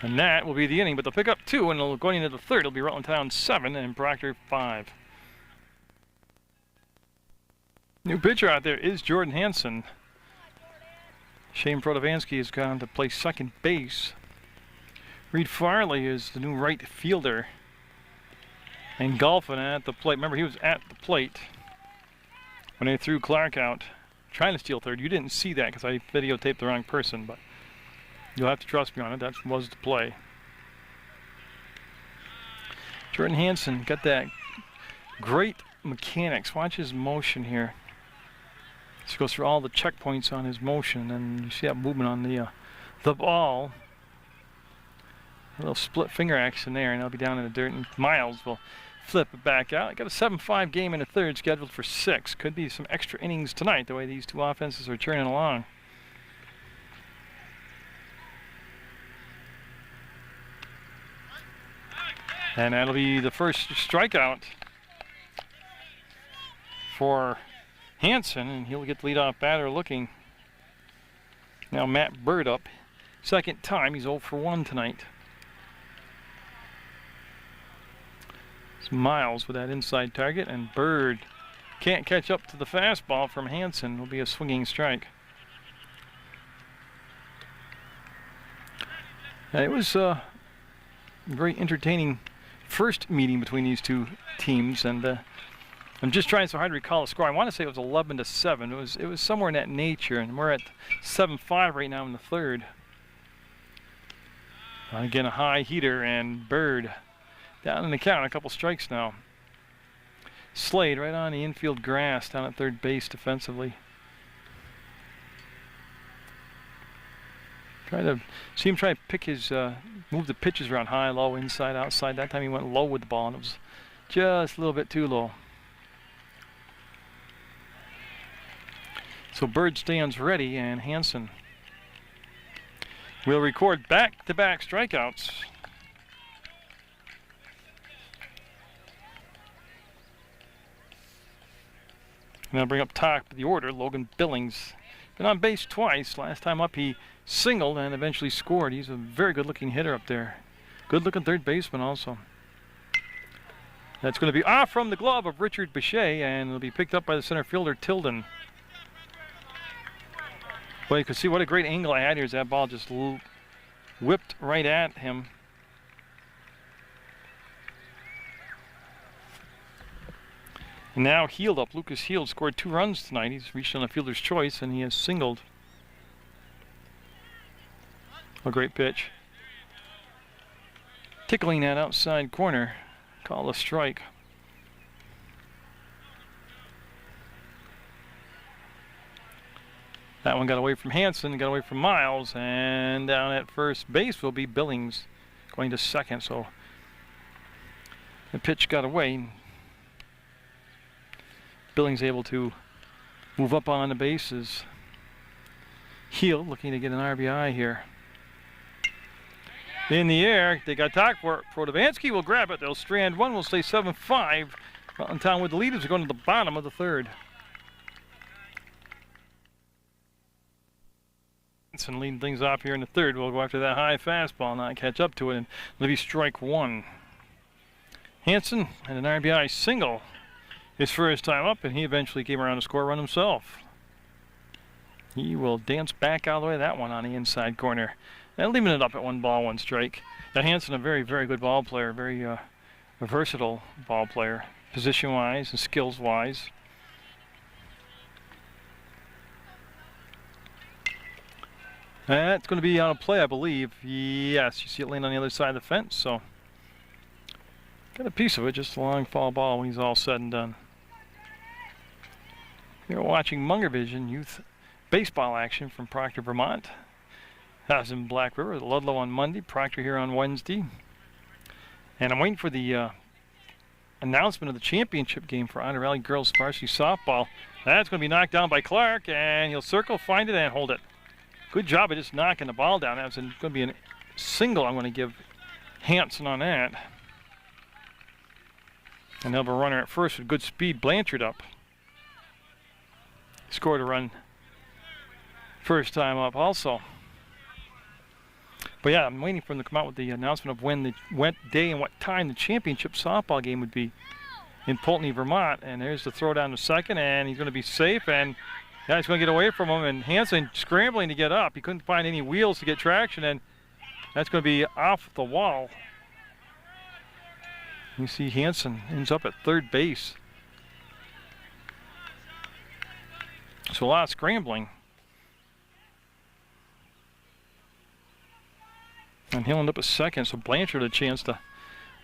A: And that will be the inning, but they'll pick up 2, and going into the third, it'll be Rutland Town 7 and Proctor 5. New pitcher out there is Jordan Hanson. Shane Protovansky has gone to play second base. Reed Farley is the new right fielder. And Golphin at the plate. Remember, he was at the plate when they threw Clark out, trying to steal third. You didn't see that because I videotaped the wrong person, but you'll have to trust me on it. That was the play. Jordan Hanson got that great mechanics. Watch his motion here. He goes through all the checkpoints on his motion, and you see that movement on the ball. A little split finger action there, and he'll be down in the dirt, and Miles will flip it back out. Got a 7-5 game in the third, scheduled for 6. Could be some extra innings tonight, the way these 2 offenses are churning along. And that'll be the first strikeout for Hanson, and he'll get the leadoff batter looking. Now Matt Bird up. Second time, he's 0 for 1 tonight. It's Miles with that inside target, and Bird can't catch up to the fastball from Hanson. It'll be a swinging strike. It was a very entertaining first meeting between these 2 teams, and I'm just trying so hard to recall the score. I want to say it was 11-7. It was somewhere in that nature, and we're at 7-5 right now in the third. Again, a high heater, and Bird down in the count, a couple strikes now. Slade right on the infield grass down at third base defensively. Try to see him try to pick his, move the pitches around high, low, inside, outside. That time he went low with the ball, and it was just a little bit too low. So Bird stands ready, and Hansen will record back-to-back strikeouts. Now bring up top of the order, Logan Billings. Been on base twice. Last time up he singled and eventually scored. He's a very good-looking hitter up there. Good-looking third baseman also. That's going to be off from the glove of Richard Bechet, and it'll be picked up by the center fielder, Tilden. Well, you can see what a great angle I had here as that ball just whipped right at him. And now Heald up. Lucas Heald scored 2 runs tonight. He's reached on a fielder's choice, and he has singled. A great pitch. Tickling that outside corner. Call a strike. That one got away from Hansen, got away from Miles, and down at first base will be Billings going to second. So the pitch got away. Billings able to move up on the bases. Heald looking to get an RBI here. In the air, they got talk for it. Protovansky will grab it. They'll strand one. We'll stay 7-5. Rutland Town with the lead as we go to the bottom of the third. And leading things off here in the third. We'll go after that high fastball, not catch up to it, and it'll be strike one. Hansen had an RBI single his first time up, and he eventually came around to score a run himself. He will dance back all the way to that one on the inside corner. And leaving it up at 1 ball, 1 strike. Now Hansen, a very, very good ball player, very versatile ball player, position-wise and skills-wise. That's going to be out of play, I believe. Yes, you see it laying on the other side of the fence, so got a piece of it, just a long foul ball when he's all said and done. You're watching Munger Vision Youth Baseball action from Proctor, Vermont. That was in Black River, Ludlow on Monday, Proctor here on Wednesday. And I'm waiting for the announcement of the championship game for Otter Valley Girls Varsity Softball. That's going to be knocked down by Clark, and he'll circle, find it, and hold it. Good job of just knocking the ball down. That's going to be a single I'm going to give Hansen on that. And they'll have a runner at first with good speed. Blanchard up. Scored a run first time up also. But yeah, I'm waiting for them to come out with the announcement of what day and what time the championship softball game would be in Pulteney, Vermont. And there's the throw down to second, and he's going to be safe. And yeah, he's going to get away from him. And Hansen scrambling to get up. He couldn't find any wheels to get traction, and that's going to be off the wall. You see Hansen ends up at third base. So a lot of scrambling. And he'll end up at second, so Blanchard had a chance to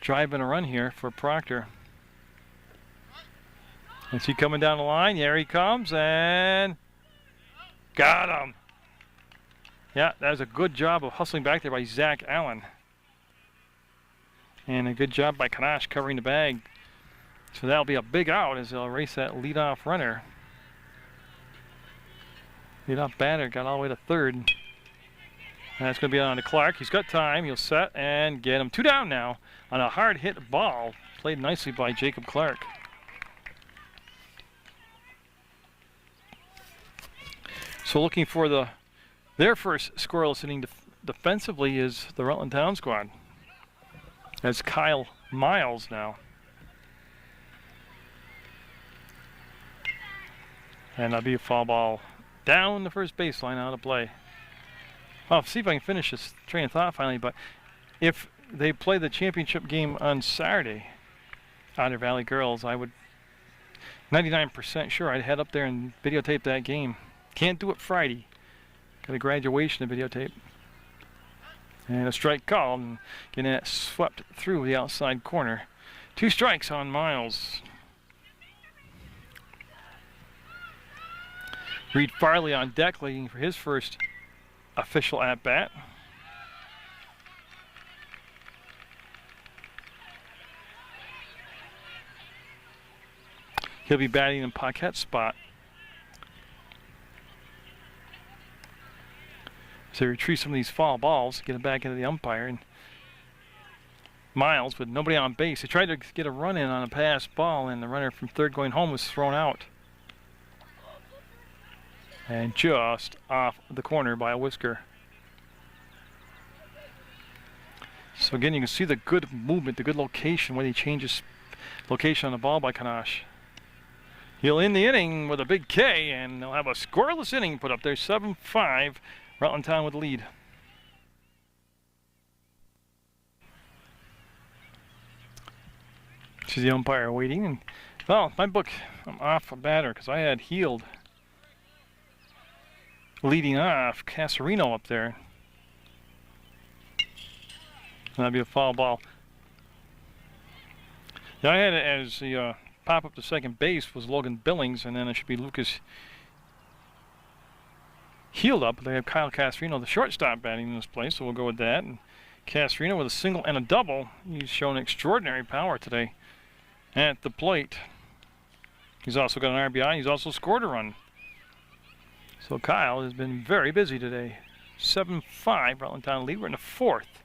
A: drive in a run here for Proctor. Is he coming down the line? There he comes, and got him. Yeah, that was a good job of hustling back there by Zach Allen. And a good job by Kanash covering the bag. So that'll be a big out as they'll race that leadoff runner. Leadoff batter got all the way to third. And that's going to be on to Clark. He's got time. He'll set and get him. 2 down now on a hard hit ball. Played nicely by Jacob Clark. So looking for their first scoreless inning defensively is the Rutland Town squad. That's Kyle Miles now. And that'll be a foul ball down the first baseline, out of play. I'll see if I can finish this train of thought finally, but if they play the championship game on Saturday, Otter Valley Girls, I would 99% sure I'd head up there and videotape that game. Can't do it Friday. Got a graduation to videotape. And a strike called, and getting that swept through the outside corner. 2 strikes on Miles. Reed Farley on deck, looking for his first official at bat. He'll be batting in Paquette's spot. So retrieve some of these foul balls, get it back into the umpire. And Miles, with nobody on base, he tried to get a run in on a pass ball, and the runner from third going home was thrown out. And just off the corner by a whisker. So again, you can see the good movement, the good location when he changes location on the ball by Kanash. He'll end the inning with a big K, and they'll have a scoreless inning put up there, 7-5. Rutland Town with the lead. This is the umpire waiting. And, well, my book, I'm off a batter because I had Heald leading off Casarino up there. That'd be a foul ball. Yeah, I had it as the pop up to second base was Logan Billings, and then it should be Lucas Heald up. They have Kyle Casarino, the shortstop, batting in this place, so we'll go with that. And Casarino with a single and a double. He's shown extraordinary power today at the plate. He's also got an RBI. He's also scored a run. So Kyle has been very busy today. 7-5, Rutland Town lead. We're in the fourth.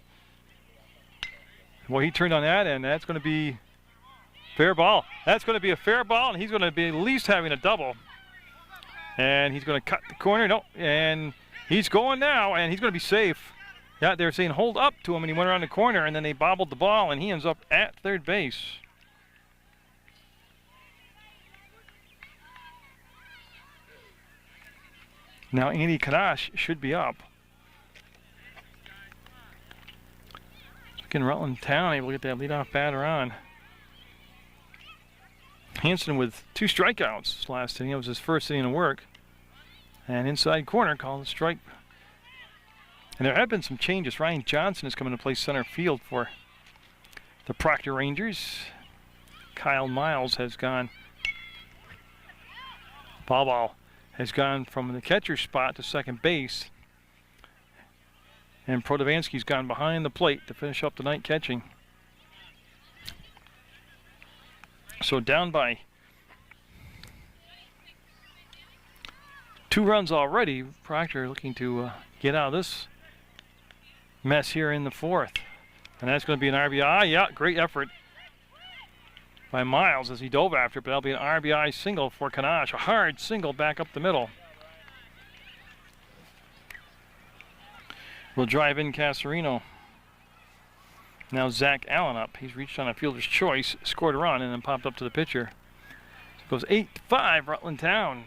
A: Well, he turned on that, and that's going to be fair ball. That's going to be a fair ball, and he's going to be at least having a double. And he's going to cut the corner. No, and he's going now, and he's going to be safe. Yeah, they were saying hold up to him, and he went around the corner, and then they bobbled the ball, and he ends up at third base. Now Andy Kanash should be up. Again, Rutland Town able to get that leadoff batter on. Hanson with 2 strikeouts this last inning. It was his first inning of work. And inside corner called a strike. And there have been some changes. Ryan Johnson is coming to play center field for the Proctor Rangers. Kyle Miles has gone. Ball has gone from the catcher spot to second base. And Protovansky's gone behind the plate to finish up the night catching. So down by 2 runs already. Proctor looking to get out of this mess here in the fourth. And that's going to be an RBI. Yeah, great effort by Miles as he dove after it, but that'll be an RBI single for Kanash. A hard single back up the middle. Will drive in Casarino. Now Zach Allen up. He's reached on a fielder's choice, scored a run, and then popped up to the pitcher. So it goes 8-5 Rutland Town,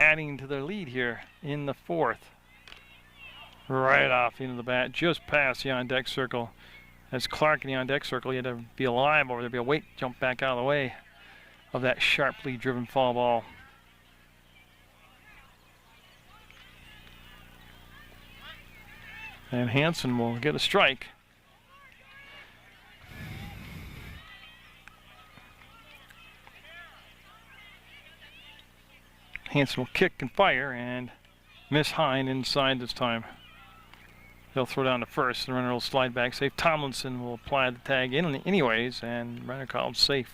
A: adding to their lead here in the fourth. Right off into the bat, just past the on-deck circle. As Clark in the on-deck circle, he had to be alive over there, be a weight jump back out of the way of that sharply driven foul ball. And Hanson will get a strike. Hanson will kick and fire and miss Hine inside this time. They'll throw down to first. The runner will slide back safe. Tomlinson will apply the tag in anyways, and runner called safe.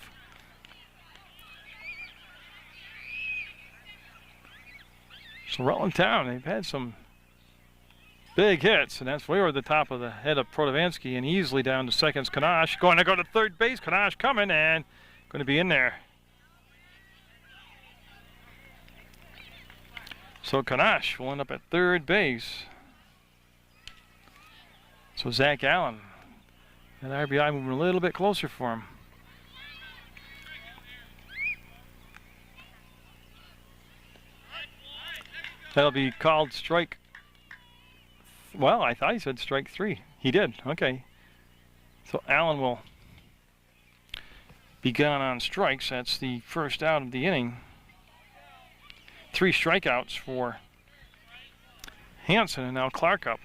A: So Rutland Town, they've had some big hits, and that's way over the top of the head of Protovansky, and easily down to second's Kanash. Going to go to third base. Kanash coming and going to be in there. So Kanash will end up at third base. So Zach Allen, that RBI moving a little bit closer for him. That'll be called strike. Well, I thought he said strike 3. He did. Okay. So Allen will be gone on strikes. That's the first out of the inning. 3 strikeouts for Hanson, and now Clark up.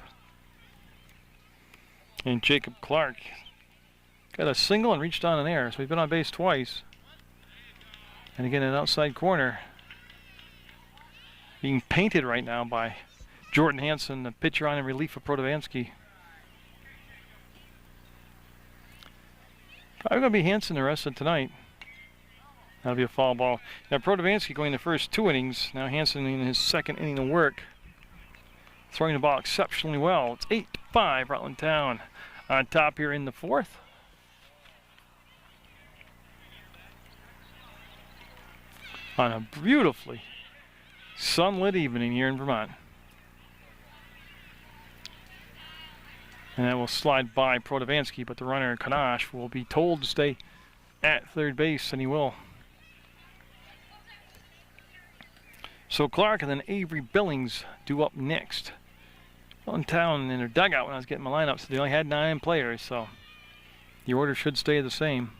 A: And Jacob Clark got a single and reached on an error, so he's been on base twice. And again, an outside corner being painted right now by Jordan Hansen, the pitcher on in relief for Protovansky. Probably going to be Hansen the rest of tonight. That'll be a foul ball. Now Protovansky going the first 2 innings. Now Hansen in his 2nd inning of work. Throwing the ball exceptionally well. It's 8-5 Rutland Town on top here in the 4th. On a beautifully sunlit evening here in Vermont. And that will slide by Protovansky, but the runner, Kanash, will be told to stay at third base, and he will. So Clark and then Avery Billings due up next. Well, in town in their dugout when I was getting my lineup, so they only had 9 players, so the order should stay the same.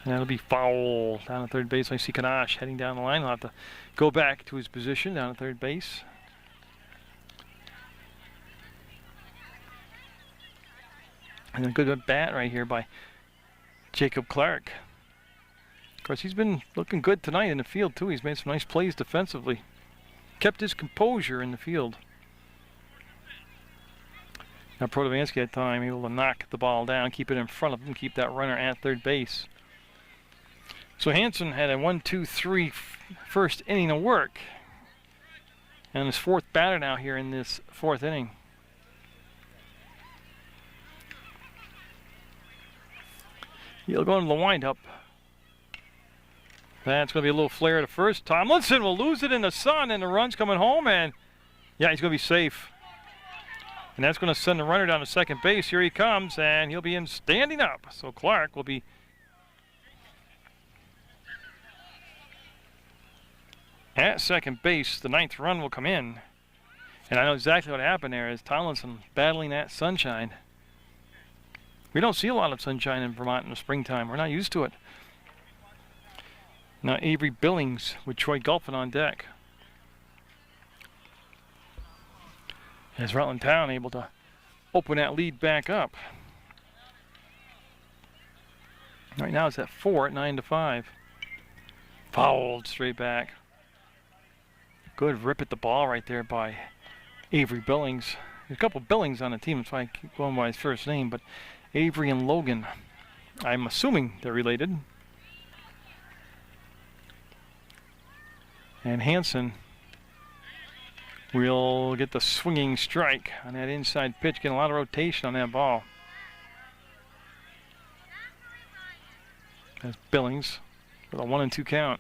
A: And that'll be foul down at third base. I see Kanash heading down the line. He'll have to go back to his position down at third base. And a good bat right here by Jacob Clark. Of course, he's been looking good tonight in the field, too. He's made some nice plays defensively. Kept his composure in the field. Now Protovansky had time, able to knock the ball down, keep it in front of him, keep that runner at third base. So Hansen had a 1-2-3 first inning of work. And his 4th batter now here in this 4th inning. He'll go into the windup. That's going to be a little flare to first. Tomlinson will lose it in the sun, and the run's coming home, and yeah, he's going to be safe. And that's going to send the runner down to second base. Here he comes, and he'll be in standing up. So Clark will be at second base. The 9th run will come in. And I know exactly what happened there is Tomlinson battling that sunshine. We don't see a lot of sunshine in Vermont in the springtime. We're not used to it. Now Avery Billings with Troy Gulfin on deck. As Rutland Town able to open that lead back up. Right now it's at 4 at 9-5. Fouled straight back. Good rip at the ball right there by Avery Billings. There's a couple Billings on the team, so I keep going by his first name, but Avery and Logan. I'm assuming they're related. And Hansen will get the swinging strike on that inside pitch, getting a lot of rotation on that ball. That's Billings with a 1-2 count.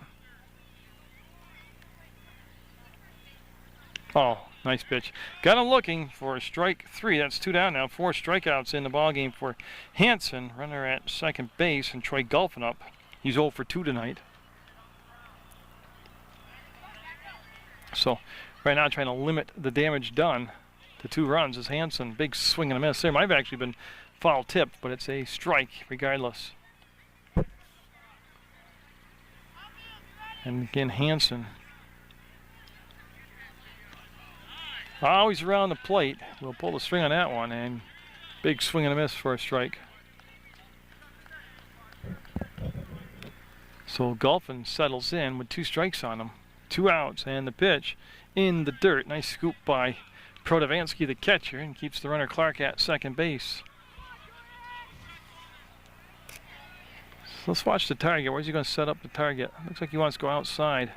A: Oh, nice pitch. Got him looking for strike 3. That's 2 down now. 4 strikeouts in the ballgame for Hansen. Runner at second base, and Troy Gulfin up. He's 0 for 2 tonight. So right now trying to limit the damage done to 2 runs is Hansen. Big swing and a miss there. Might have actually been foul tipped, but it's a strike regardless. And again Hansen. Always around the plate. We'll pull the string on that one, and big swing and a miss for a strike. So Gulfin settles in with 2 strikes on him. 2 outs, and the pitch in the dirt. Nice scoop by Protovansky, the catcher, and keeps the runner Clark at second base. So let's watch the target. Where's he going to set up the target? Looks like he wants to go outside.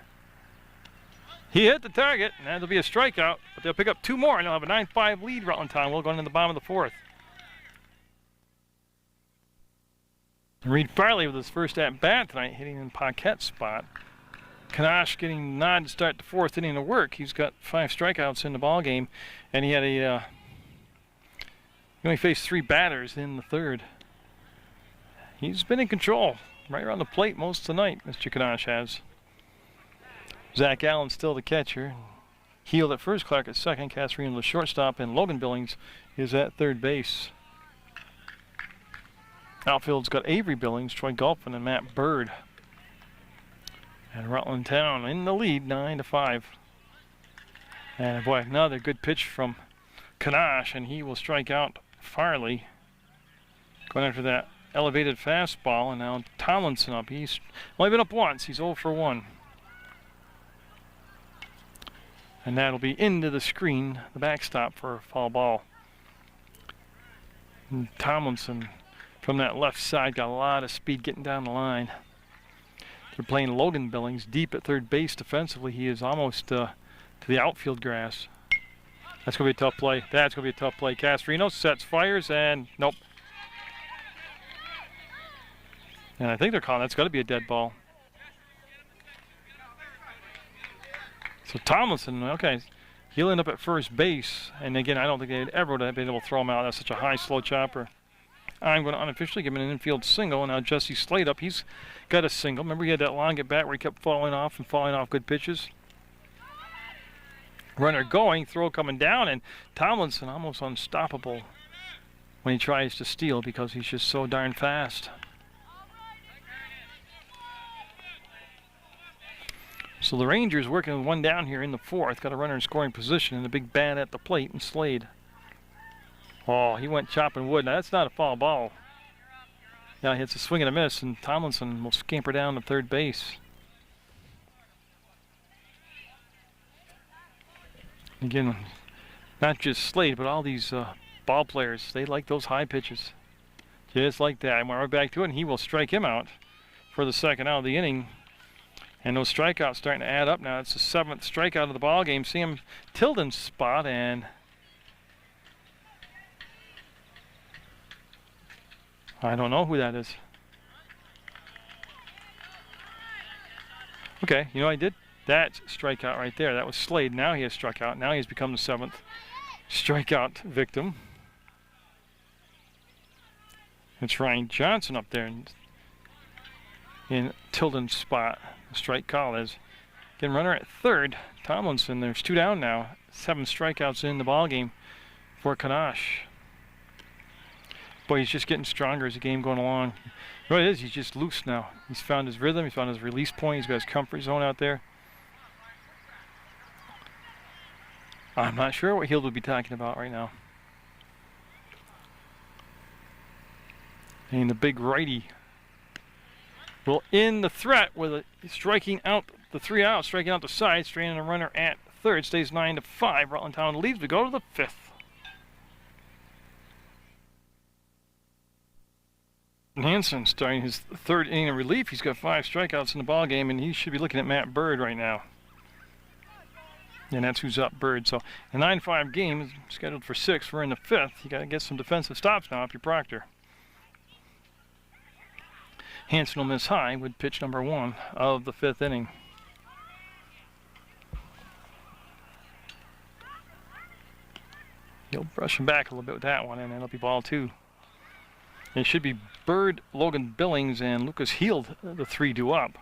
A: He hit the target, and that'll be a strikeout, but they'll pick up 2 more, and they'll have a 9-5 lead. Rutland Town will go into the bottom of the 4th. And Reed Farley with his first at-bat tonight, hitting in Paquette's spot. Kanash getting nod to start the 4th inning of work. He's got 5 strikeouts in the ball game, and he had he only faced 3 batters in the 3rd. He's been in control right around the plate most of the night, Mr. Kanash has. Zach Allen still the catcher. Healed at first, Clark at second, Casserine the shortstop, and Logan Billings is at third base. Outfield's got Avery Billings, Troy Gulfin, and Matt Bird. And Rutland Town in the lead, 9-5. And boy, another good pitch from Kanash, and he will strike out Farley. Going after that elevated fastball, and now Tomlinson up. He's only been up once. He's 0 for 1. And that'll be into the screen, the backstop for a foul ball. And Tomlinson from that left side got a lot of speed getting down the line. They're playing Logan Billings deep at third base defensively. He is almost to the outfield grass. That's going to be a tough play. That's going to be a tough play. Castrino sets, fires, and nope. And I think they're calling that's got to be a dead ball. So Tomlinson, okay, he'll end up at first base. And again, I don't think they'd ever would have been able to throw him out. That's such a high, slow chopper. I'm going to unofficially give him an infield single. And now Jesse Slade up. He's got a single. Remember he had that long at bat where he kept falling off good pitches? Runner going, throw coming down, and Tomlinson almost unstoppable when he tries to steal because he's just so darn fast. So the Rangers working with one down here in the fourth. Got a runner in scoring position and a big bat at the plate and Slade. Oh, he went chopping wood. Now that's not a foul ball. Yeah, he hits a swing and a miss, and Tomlinson will scamper down to third base. Again, not just Slade, but all these ball players, they like those high pitches. Just like that. I went right back to it, and he will strike him out for the second out of the inning. And those strikeouts starting to add up now. It's the 7th strikeout of the ball game. Sam Tilden's spot, and I don't know who that is. Okay, you know what I did? That's strikeout right there. That was Slade. Now he has struck out. Now he's become the 7th strikeout victim. It's Ryan Johnson up there in Tilden's spot. The strike call is again runner at third. Tomlinson. There's 2 down now. 7 strikeouts in the ball game for Kanash. Boy, he's just getting stronger as the game going along. You know what it is? He's just loose now. He's found his rhythm. He's found his release point. He's got his comfort zone out there. I'm not sure what Hield would be talking about right now. And the big righty will end the threat with a striking out the 3 outs, striking out the side, straining a runner at third. Stays 9-5. Rutland Town leads. We go to the 5th. Hanson starting his 3rd inning of relief. He's got 5 strikeouts in the ball game, and he should be looking at Matt Bird right now. And that's who's up, Bird. So a 9-5 game is scheduled for 6. We're in the 5th. You got to get some defensive stops now if you're Proctor. Hanson will miss high with pitch number 1 of the 5th inning. He'll brush him back a little bit with that one, and that'll be ball 2. It should be Bird, Logan Billings, and Lucas Hield, the 3 due up.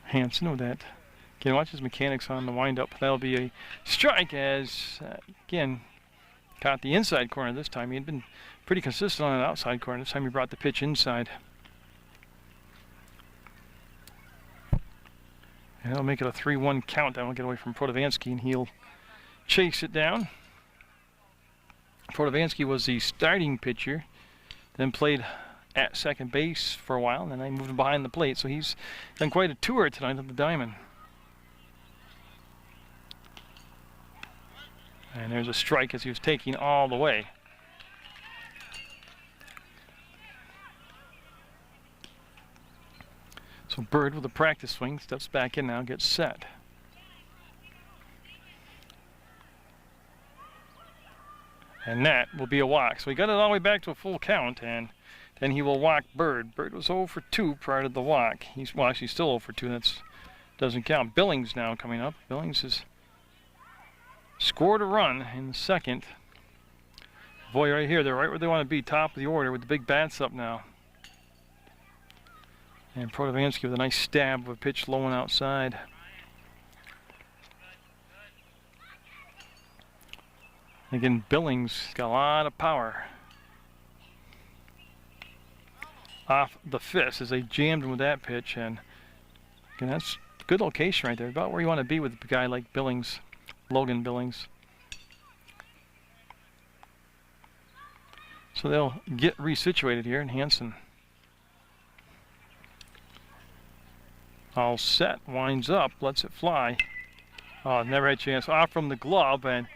A: Hanson with that. Again, watch his mechanics on the windup. That'll be a strike as, again, caught the inside corner this time. He had been pretty consistent on an outside corner. This time he brought the pitch inside. And that'll make it a 3-1 count. That will get away from Protovansky, and he'll chase it down. Protovansky was the starting pitcher, then played at second base for a while, and then they moved him behind the plate. So he's done quite a tour tonight of the diamond. And there's a strike as he was taking all the way. So Bird with a practice swing, steps back in now, gets set. And that will be a walk. So he got it all the way back to a full count, and then he will walk Bird. Bird was 0 for 2 prior to the walk. He's well, actually still 0 for 2. That doesn't count. Billings now coming up. Billings has scored a run in the 2nd. Boy, right here, they're right where they want to be, top of the order with the big bats up now. And Protovansky with a nice stab of a pitch low and outside. Again, Billings got a lot of power off the fist as they jammed him with that pitch, and again, that's a good location right there, about where you want to be with a guy like Billings, Logan Billings. So they'll get resituated here, and Hanson All set, winds up, lets it fly. Oh, never had a chance. Off from the glove, and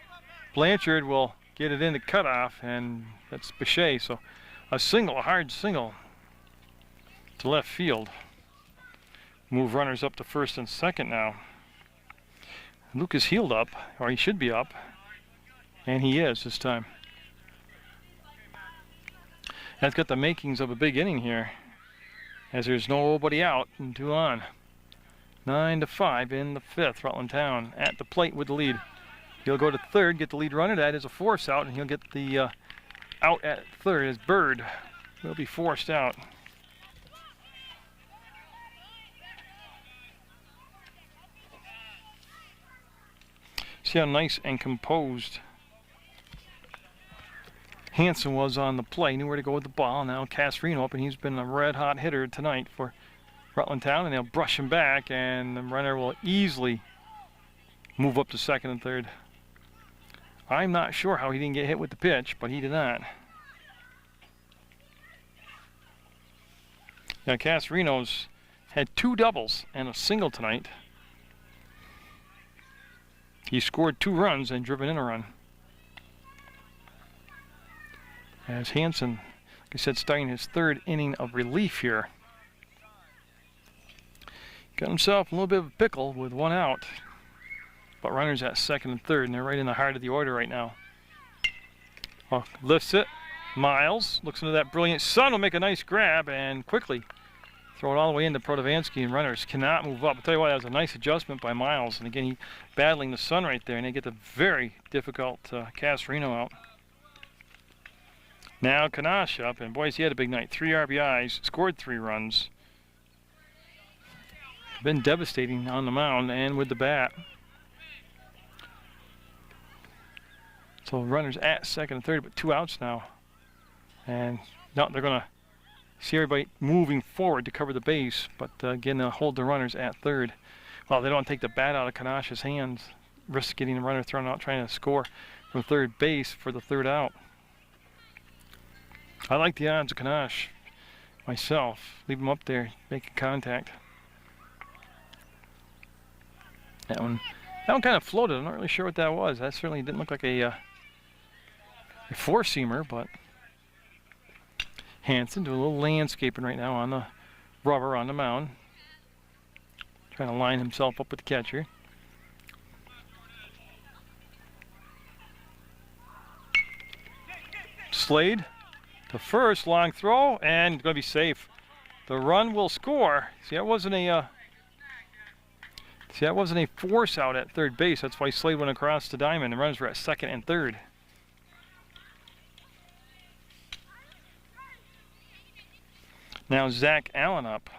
A: Blanchard will get it in the cutoff, and that's Boucher. So a single, a hard single to left field. Move runners up to first and second now. Luke is heeled up, or he should be up, and he is this time. That's got the makings of a big inning here, as there's nobody out and 2 on. 9-5 in the 5th. Rutland Town at the plate with the lead. He'll go to third, get the lead runner. That is a force out, and he'll get the out at third as Bird will be forced out. See how nice and composed Hanson was on the play. Knew where to go with the ball. Now Casarino up, and he's been a red-hot hitter tonight for Rutland Town, and they'll brush him back, and the runner will easily move up to second and third. I'm not sure how he didn't get hit with the pitch, but he did not. Now Casarino's had 2 doubles and a single tonight. He scored 2 runs and driven in a run. As Hanson, like I said, starting his 3rd inning of relief here. Got himself a little bit of a pickle with 1 out. But runners at second and third, and they're right in the heart of the order right now. Oh, lifts it. Miles looks into that brilliant sun, will make a nice grab and quickly throw it all the way into Protovansky, and runners cannot move up. I'll tell you what, that was a nice adjustment by Miles. And again, he battling the sun right there, and they get the very difficult Casarino out. Now Kanash up, and boys, he had a big night. 3 RBIs, scored 3 runs. Been devastating on the mound and with the bat. So runners at second and third, but 2 outs now. And now they're going to see everybody moving forward to cover the base, but again, they'll hold the runners at third. Well, they don't take the bat out of Kanash's hands, risk getting the runner thrown out trying to score from third base for the 3rd out. I like the odds of Kanash myself. Leave him up there, making contact. That one kind of floated. I'm not really sure what that was. That certainly didn't look like a four-seamer, but Hanson doing a little landscaping right now on the rubber on the mound. Trying to line himself up with the catcher. Slade to first, long throw, and going to be safe. The run will score. See, that wasn't a force out at third base. That's why Slade went across the diamond. The runners were at second and third. Now Zach Allen up.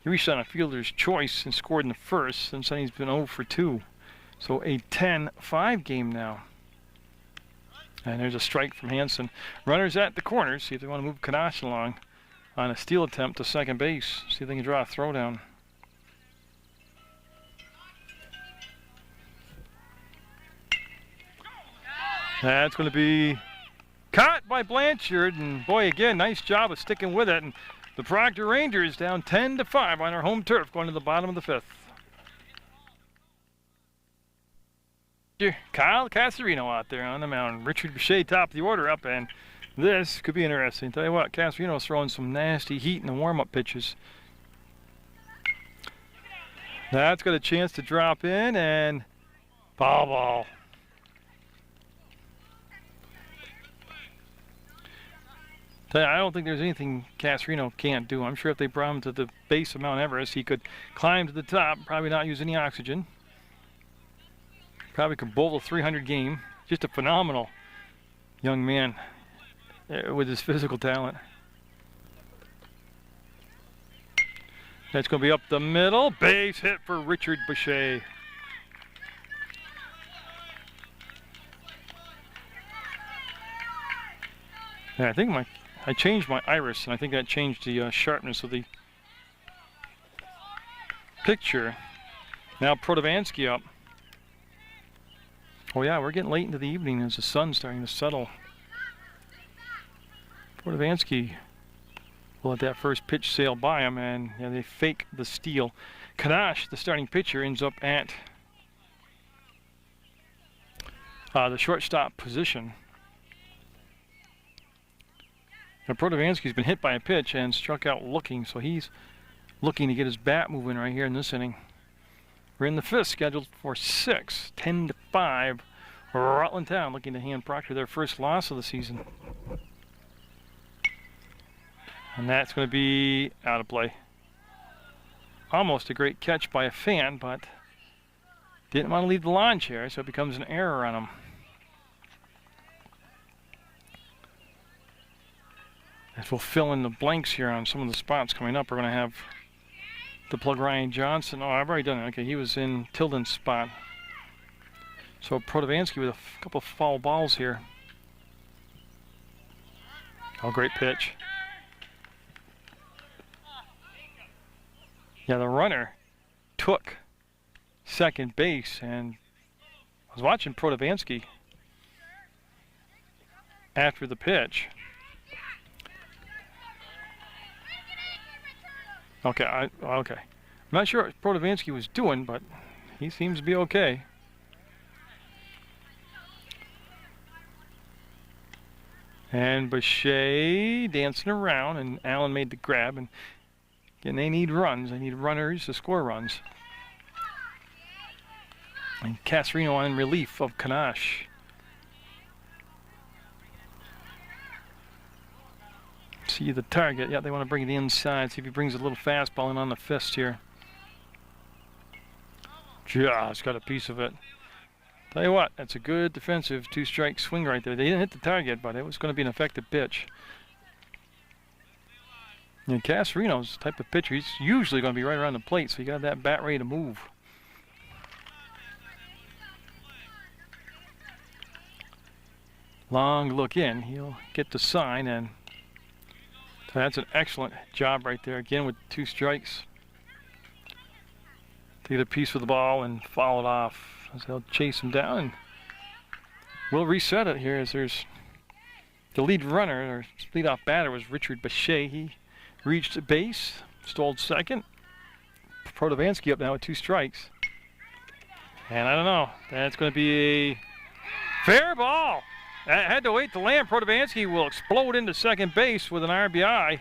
A: He reached on a fielder's choice and scored in the first. Since then he's been 0 for 2. So a 10-5 game now. And there's a strike from Hanson. Runners at the corners. See if they want to move Kanash along on a steal attempt to second base. See if they can draw a throw down. That's going to be caught by Blanchard, and boy, again, nice job of sticking with it. And the Proctor Rangers down 10-5 on our home turf, going to the bottom of the 5th. Kyle Casarino out there on the mound. Richard Boucher top of the order up, and this could be interesting. Tell you what, Casarino's throwing some nasty heat in the warm-up pitches. That's got a chance to drop in, and foul ball. I don't think there's anything Casarino can't do. I'm sure if they brought him to the base of Mount Everest, he could climb to the top, probably not use any oxygen. Probably could bowl a 300 game. Just a phenomenal young man with his physical talent. That's going to be up the middle. Base hit for Richard Boucher. Yeah, I think I changed my iris, and I think that changed the sharpness of the picture. Now Protovansky up. Oh yeah, we're getting late into the evening as the sun's starting to settle. Protovansky We'll let that first pitch sail by him, and yeah, they fake the steal. Kanash, the starting pitcher, ends up at the shortstop position. Now, Protovansky's been hit by a pitch and struck out looking, so he's looking to get his bat moving right here in this inning. We're in the fifth, scheduled for 6, 10-5. Rutland Town looking to hand Proctor their first loss of the season. And that's going to be out of play. Almost a great catch by a fan, but didn't want to leave the lawn chair, so it becomes an error on him. As we'll fill in the blanks here on some of the spots coming up, we're going to have to plug Ryan Johnson. Oh, I've already done it. Okay, he was in Tilden's spot. So Protovansky with a couple of foul balls here. Oh, great pitch. Yeah, the runner took second base, and I was watching Protovansky after the pitch. Okay, okay. I'm not sure what Protovansky was doing, but he seems to be okay. And Boucher dancing around, and Allen made the grab, and again, they need runs. They need runners to score runs. And Casarino on relief of Kanash. See the target. Yeah, they want to bring it inside. See if he brings a little fastball in on the fist here. Just got a piece of it. Tell you what, that's a good defensive two-strike swing right there. They didn't hit the target, but it was going to be an effective pitch. And Casarino's the type of pitcher, he's usually going to be right around the plate, so he got that bat ready to move. Long look in, he'll get the sign, and so that's an excellent job right there. Again with 2 strikes. To get a piece of the ball and foul it off. As they'll chase him down, and we'll reset it here as there's the lead runner, or leadoff batter was Richard Boucher. He reached base, stole second. Protovansky up now with 2 strikes. And I don't know, that's going to be a fair ball. I had to wait to land. Protovansky will explode into second base with an RBI.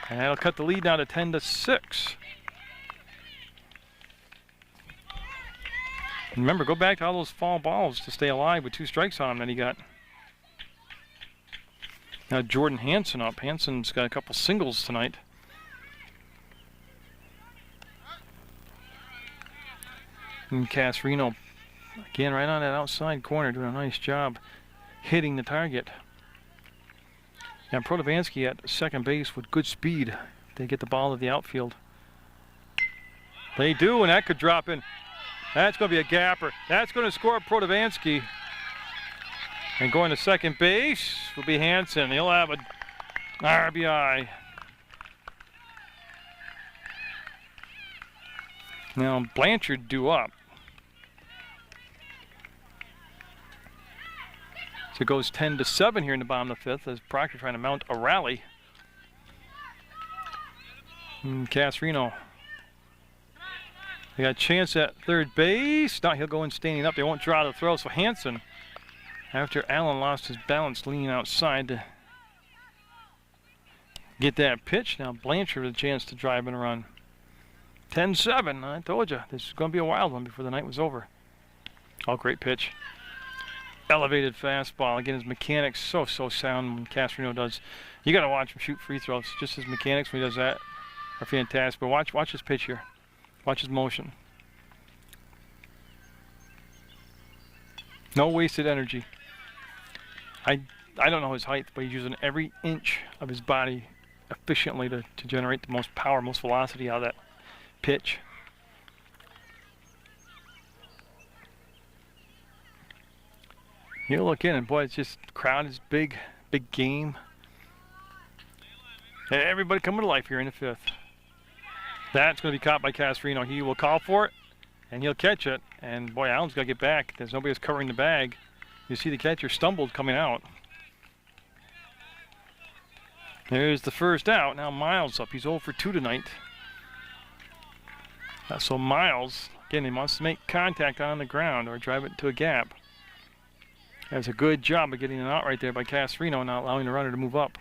A: And that'll cut the lead down to 10-6. Remember, go back to all those foul balls to stay alive with 2 strikes on him that he got. Now Jordan Hansen up. Hansen's got a couple singles tonight. And Casarino, again, right on that outside corner, doing a nice job hitting the target. And Protovansky at second base with good speed. They get the ball to the outfield. They do, and that could drop in. That's going to be a gapper. That's going to score Protovansky. And going to second base will be Hansen. He'll have an RBI. Now Blanchard due up. So it goes 10-7 here in the bottom of the 5th as Proctor trying to mount a rally. And Casarino. They got a chance at third base. No, he'll go in standing up. They won't draw the throw. So Hansen, after Allen lost his balance, leaning outside to get that pitch. Now Blanchard with a chance to drive and run. 10-7. I told you, this is going to be a wild one before the night was over. Oh, great pitch. Elevated fastball. Again, his mechanics so sound when Casarino does. You got to watch him shoot free throws. Just his mechanics when he does that are fantastic. But watch his pitch here. Watch his motion. No wasted energy. I don't know his height, but he's using every inch of his body efficiently to generate the most power, most velocity out of that pitch. You look in, and boy, it's just crowd is big game. Everybody coming to life here in the 5th. That's going to be caught by Casarino. He will call for it, and he'll catch it. And boy, Allen's got to get back. There's nobody else covering the bag. You see the catcher stumbled coming out. There's the first out. Now Miles up. He's 0 for 2 tonight. So Miles, again, he wants to make contact on the ground or drive it into a gap. That's a good job of getting it out right there by Casarino, not allowing the runner to move up.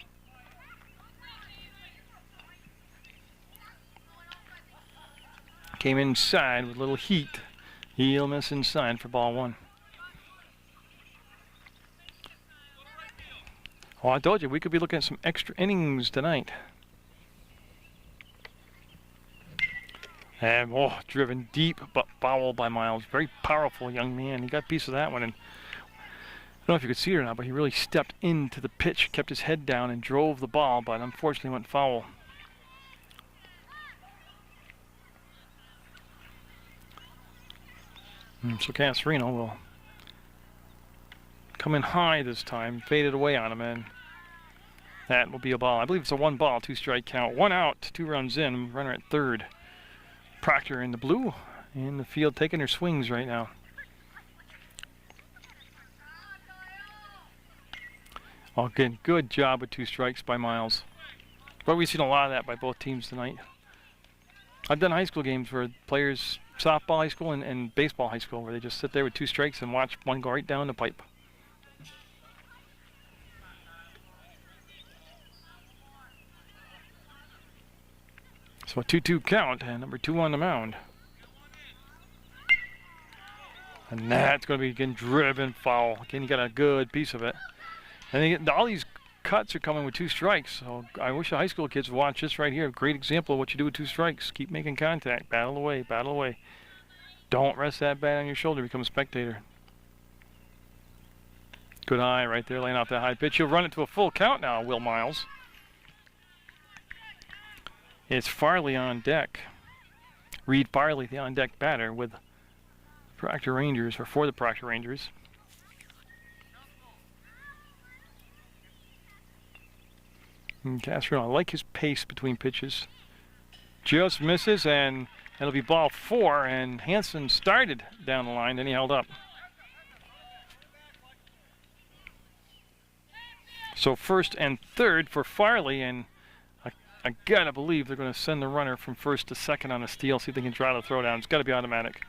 A: Came inside with a little heat. He'll miss inside for ball 1. Oh, I told you, we could be looking at some extra innings tonight. And, oh, driven deep, but foul by Miles. Very powerful young man. He got a piece of that one. And I don't know if you could see it or not, but he really stepped into the pitch, kept his head down, and drove the ball, but unfortunately went foul. So Casarino will come in high this time, faded away on him, and that will be a ball. I believe it's a 1 ball, 2 strike count. 1 out, 2 runs in, runner at third. Proctor in the blue, in the field taking her swings right now. Again, good job with 2 strikes by Miles. But we've seen a lot of that by both teams tonight. I've done high school games where players, softball high school and baseball high school, where they just sit there with 2 strikes and watch one go right down the pipe. So a 2-2 count, and number 2 on the mound. And that's going to be again driven foul. Again, you got a good piece of it. And all these cuts are coming with 2 strikes. So I wish the high school kids would watch this right here. Great example of what you do with 2 strikes. Keep making contact. Battle away, battle away. Don't rest that bat on your shoulder. Become a spectator. Good eye right there, laying off that high pitch. He'll run it to a full count now, Will Miles. It's Farley on deck. Reed Farley, the on-deck batter with Proctor Rangers, or for the Proctor Rangers. And Casarino, I like his pace between pitches. Just misses, and it'll be ball 4, and Hanson started down the line, then he held up. So first and third for Farley, and I gotta believe they're going to send the runner from first to second on a steal, see if they can draw the throw down. It's got to be automatic.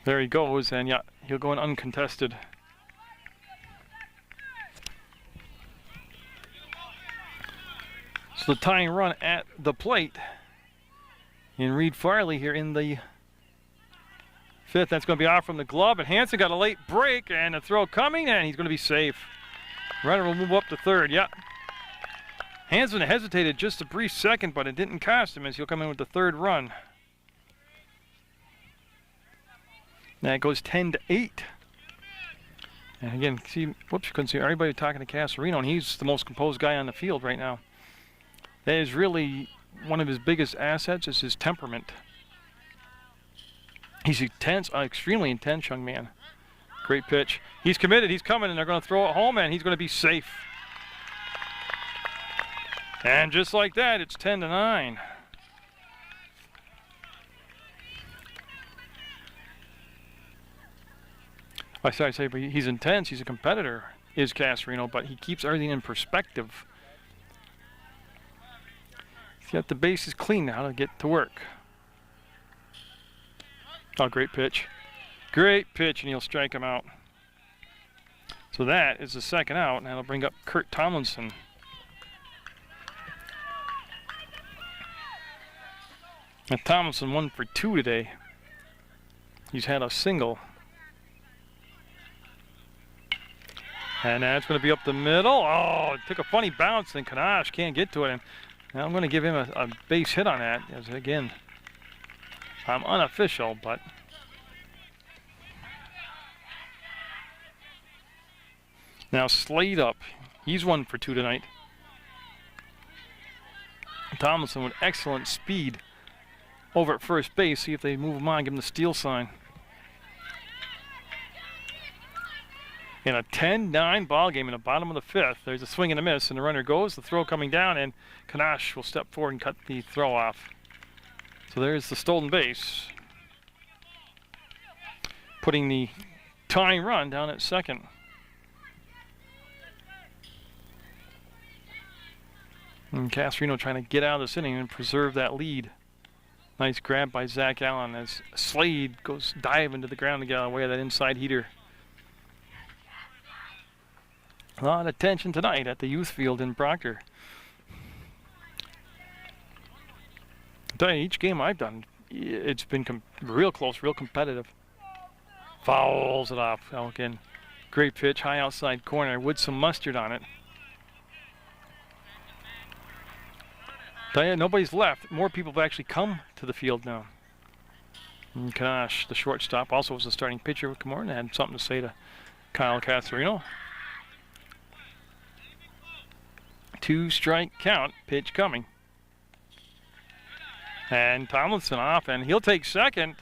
A: There he goes, and yeah, he'll go in uncontested. So the tying run at the plate in Reed Farley here in the 5th. That's going to be off from the glove, and Hanson got a late break, and a throw coming, and he's going to be safe. Runner will move up to third. Yeah. Hanson hesitated just a brief second, but it didn't cost him as he'll come in with the 3rd run. Now it goes 10-8. And again, see, whoops, you couldn't see everybody talking to Casarino, and he's the most composed guy on the field right now. That is really one of his biggest assets, is his temperament. He's intense, extremely intense young man. Great pitch. He's committed, he's coming, and they're going to throw it home, and he's going to be safe. And just like that, it's 10-9. But he's intense, he's a competitor, is Casarino, but he keeps everything in perspective. He's got the bases clean now to get to work. Oh, great pitch. Great pitch, and he'll strike him out. So that is the 2nd out, and that'll bring up Kurt Tomlinson. And Tomlinson 1 for 2 today. He's had a single. And that's going to be up the middle. Oh, it took a funny bounce, and Kanash can't get to it. And now I'm going to give him a base hit on that, as again, I'm unofficial, but now Slade up. He's 1 for 2 tonight. Tomlinson with excellent speed over at first base. See if they move him on, give him the steal sign. In a 10-9 ball game in the bottom of the 5th, there's a swing and a miss, and the runner goes, the throw coming down, and Kanash will step forward and cut the throw off. So there's the stolen base, putting the tying run down at second. And Casarino trying to get out of this inning and preserve that lead. Nice grab by Zach Allen as Slade goes diving to the ground to get away with that inside heater. A lot of tension tonight at the youth field in Proctor. I tell you, each game I've done, it's been real close, real competitive. Fouls it off. Elkin. Great pitch, high outside corner with some mustard on it. Tell you, nobody's left. More people have actually come to the field now. And Kanash, the shortstop, also was the starting pitcher with Camorton, had something to say to Kyle Casarino. 2-strike count, pitch coming. And Tomlinson off, and he'll take second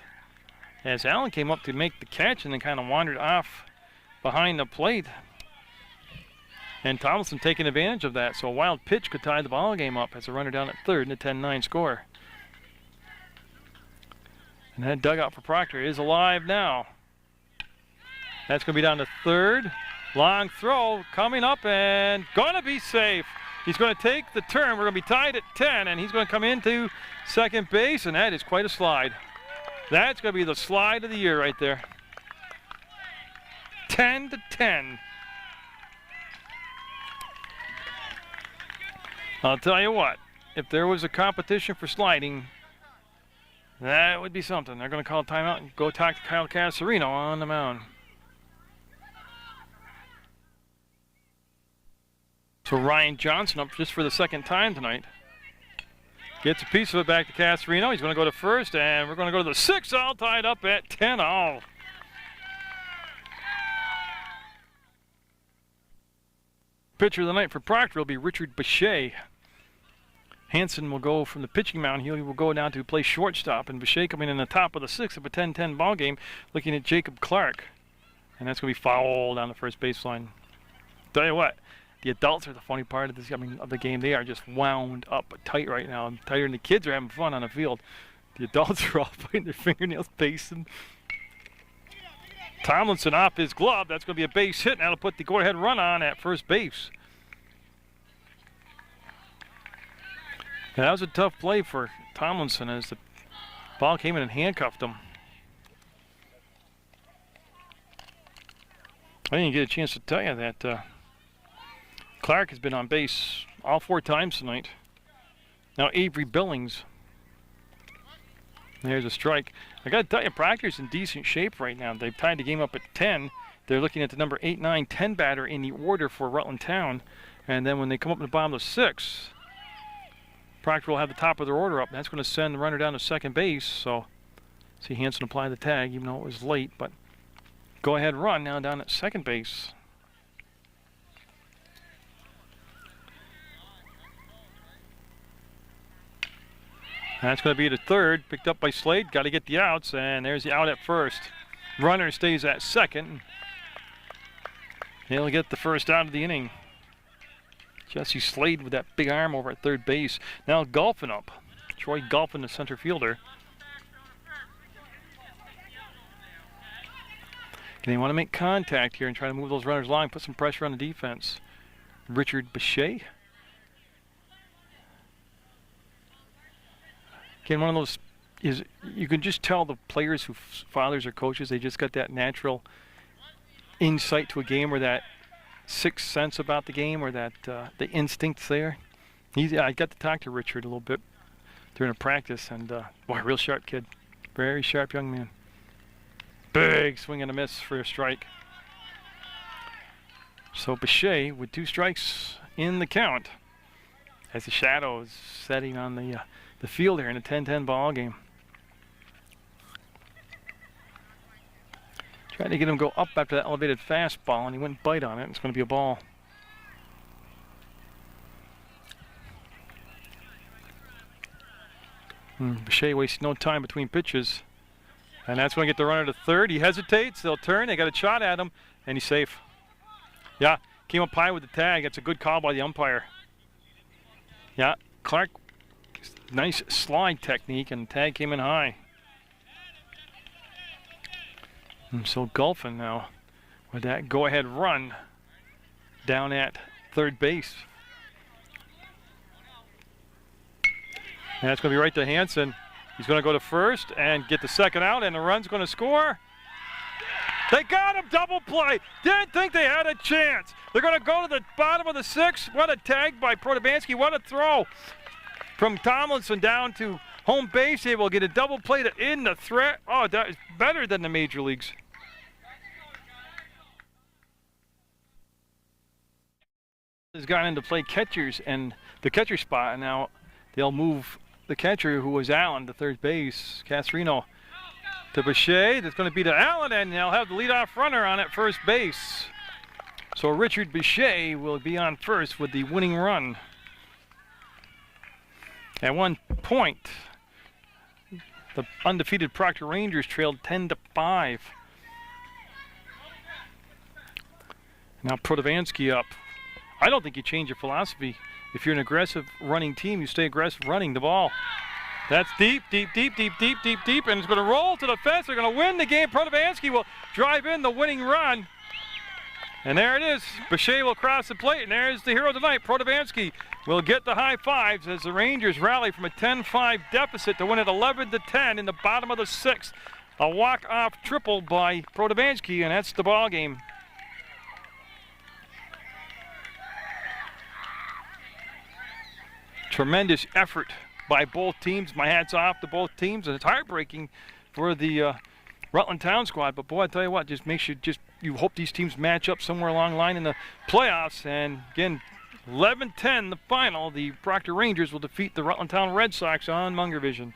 A: as Allen came up to make the catch and then kind of wandered off behind the plate. And Tomlinson taking advantage of that, so a wild pitch could tie the ball game up as a runner down at third in a 10-9 score. And that dugout for Proctor is alive now. That's going to be down to third. Long throw coming up and going to be safe. He's going to take the turn. We're going to be tied at 10, and he's going to come into second base, and that is quite a slide. That's going to be the slide of the year right there. 10-10. I'll tell you what, if there was a competition for sliding, that would be something. They're going to call a timeout and go talk to Kyle Casarino on the mound. So Ryan Johnson up just for the second time tonight. Gets a piece of it back to Casarino. He's going to go to first, and we're going to go to the 6th, all tied up at 10-all. Pitcher of the night for Proctor will be Richard Bechet. Hanson will go from the pitching mound. He will go down to play shortstop, and Bechet coming in the top of the 6th of a 10-10 ball game, looking at Jacob Clark. And that's going to be foul down the first baseline. Tell you what, the adults are the funny part of this. Of the game. They are just wound up tight right now, tighter than the kids are having fun on the field. The adults are all biting their fingernails, pacing. Tomlinson off his glove. That's going to be a base hit. That'll put the go-ahead run on at first base. Yeah, that was a tough play for Tomlinson as the ball came in and handcuffed him. I didn't get a chance to tell you that Clark has been on base all 4 times tonight. Now Avery Billings. There's a strike. I got to tell you, Proctor's in decent shape right now. They've tied the game up at 10. They're looking at the number 8, 9, 10 batter in the order for Rutland Town. And then when they come up in the bottom of the 6th, Proctor will have the top of their order up. That's going to send the runner down to second base. So see Hanson apply the tag, even though it was late. But go ahead run now down at second base. That's going to be the third, picked up by Slade. Got to get the outs, and there's the out at first. Runner stays at second. He'll get the first out of the inning. Jesse Slade with that big arm over at third base. Now Golphin up. Troy Golphin, the center fielder. And they want to make contact here and try to move those runners along, put some pressure on the defense. Richard Bechet. Again, one of those is you can just tell the players whose fathers are coaches, they just got that natural insight to a game, or that sixth sense about the game, or that the instinct's there. I got to talk to Richard a little bit during a practice, and boy, real sharp kid. Very sharp young man. Big swing and a miss for a strike. So Bechet with 2 strikes in the count as the shadow is setting on the field here in a 10-10 ball game. Trying to get him to go up after that elevated fastball, and he wouldn't bite on it. It's going to be a ball. Bechet wastes no time between pitches. And that's going to get the runner to third. He hesitates. They'll turn. They got a shot at him, and he's safe. Yeah, came up high with the tag. That's a good call by the umpire. Yeah, Clark, nice slide technique, and the tag came in high. And so Golphin now with that go-ahead run down at third base. And that's going to be right to Hansen. He's going to go to first and get the second out, and the run's going to score. They got him, double play. Didn't think they had a chance. They're going to go to the bottom of the sixth. What a tag by Protobansky. What a throw from Tomlinson down to home base. They will get a double play to end the threat. Oh, that is better than the major leagues. Has gone into play catchers and the catcher spot, and now they'll move the catcher, who was Allen, to third base. Casarino to Boucher. That's going to be to Allen, and they'll have the leadoff runner on at first base. So Richard Boucher will be on first with the winning run. At one point, the undefeated Proctor Rangers trailed 10-5. Now Protovansky up. I don't think you change your philosophy. If you're an aggressive running team, you stay aggressive running the ball. That's deep, deep, deep, deep, deep, deep, deep, and it's going to roll to the fence. They're going to win the game. Protovansky will drive in the winning run. And there it is. Boucher will cross the plate, and there's the hero tonight. Protovansky will get the high fives as the Rangers rally from a 10-5 deficit to win it 11-10 in the bottom of the sixth. A walk-off triple by Protovansky, and that's the ball game. Tremendous effort by both teams. My hat's off to both teams, and it's heartbreaking for the Rutland Town squad. But boy, I tell you what, just makes you hope these teams match up somewhere along the line in the playoffs. And again, 11-10 the final. The Proctor Rangers will defeat the Rutland Town Red Sox on Munger Vision.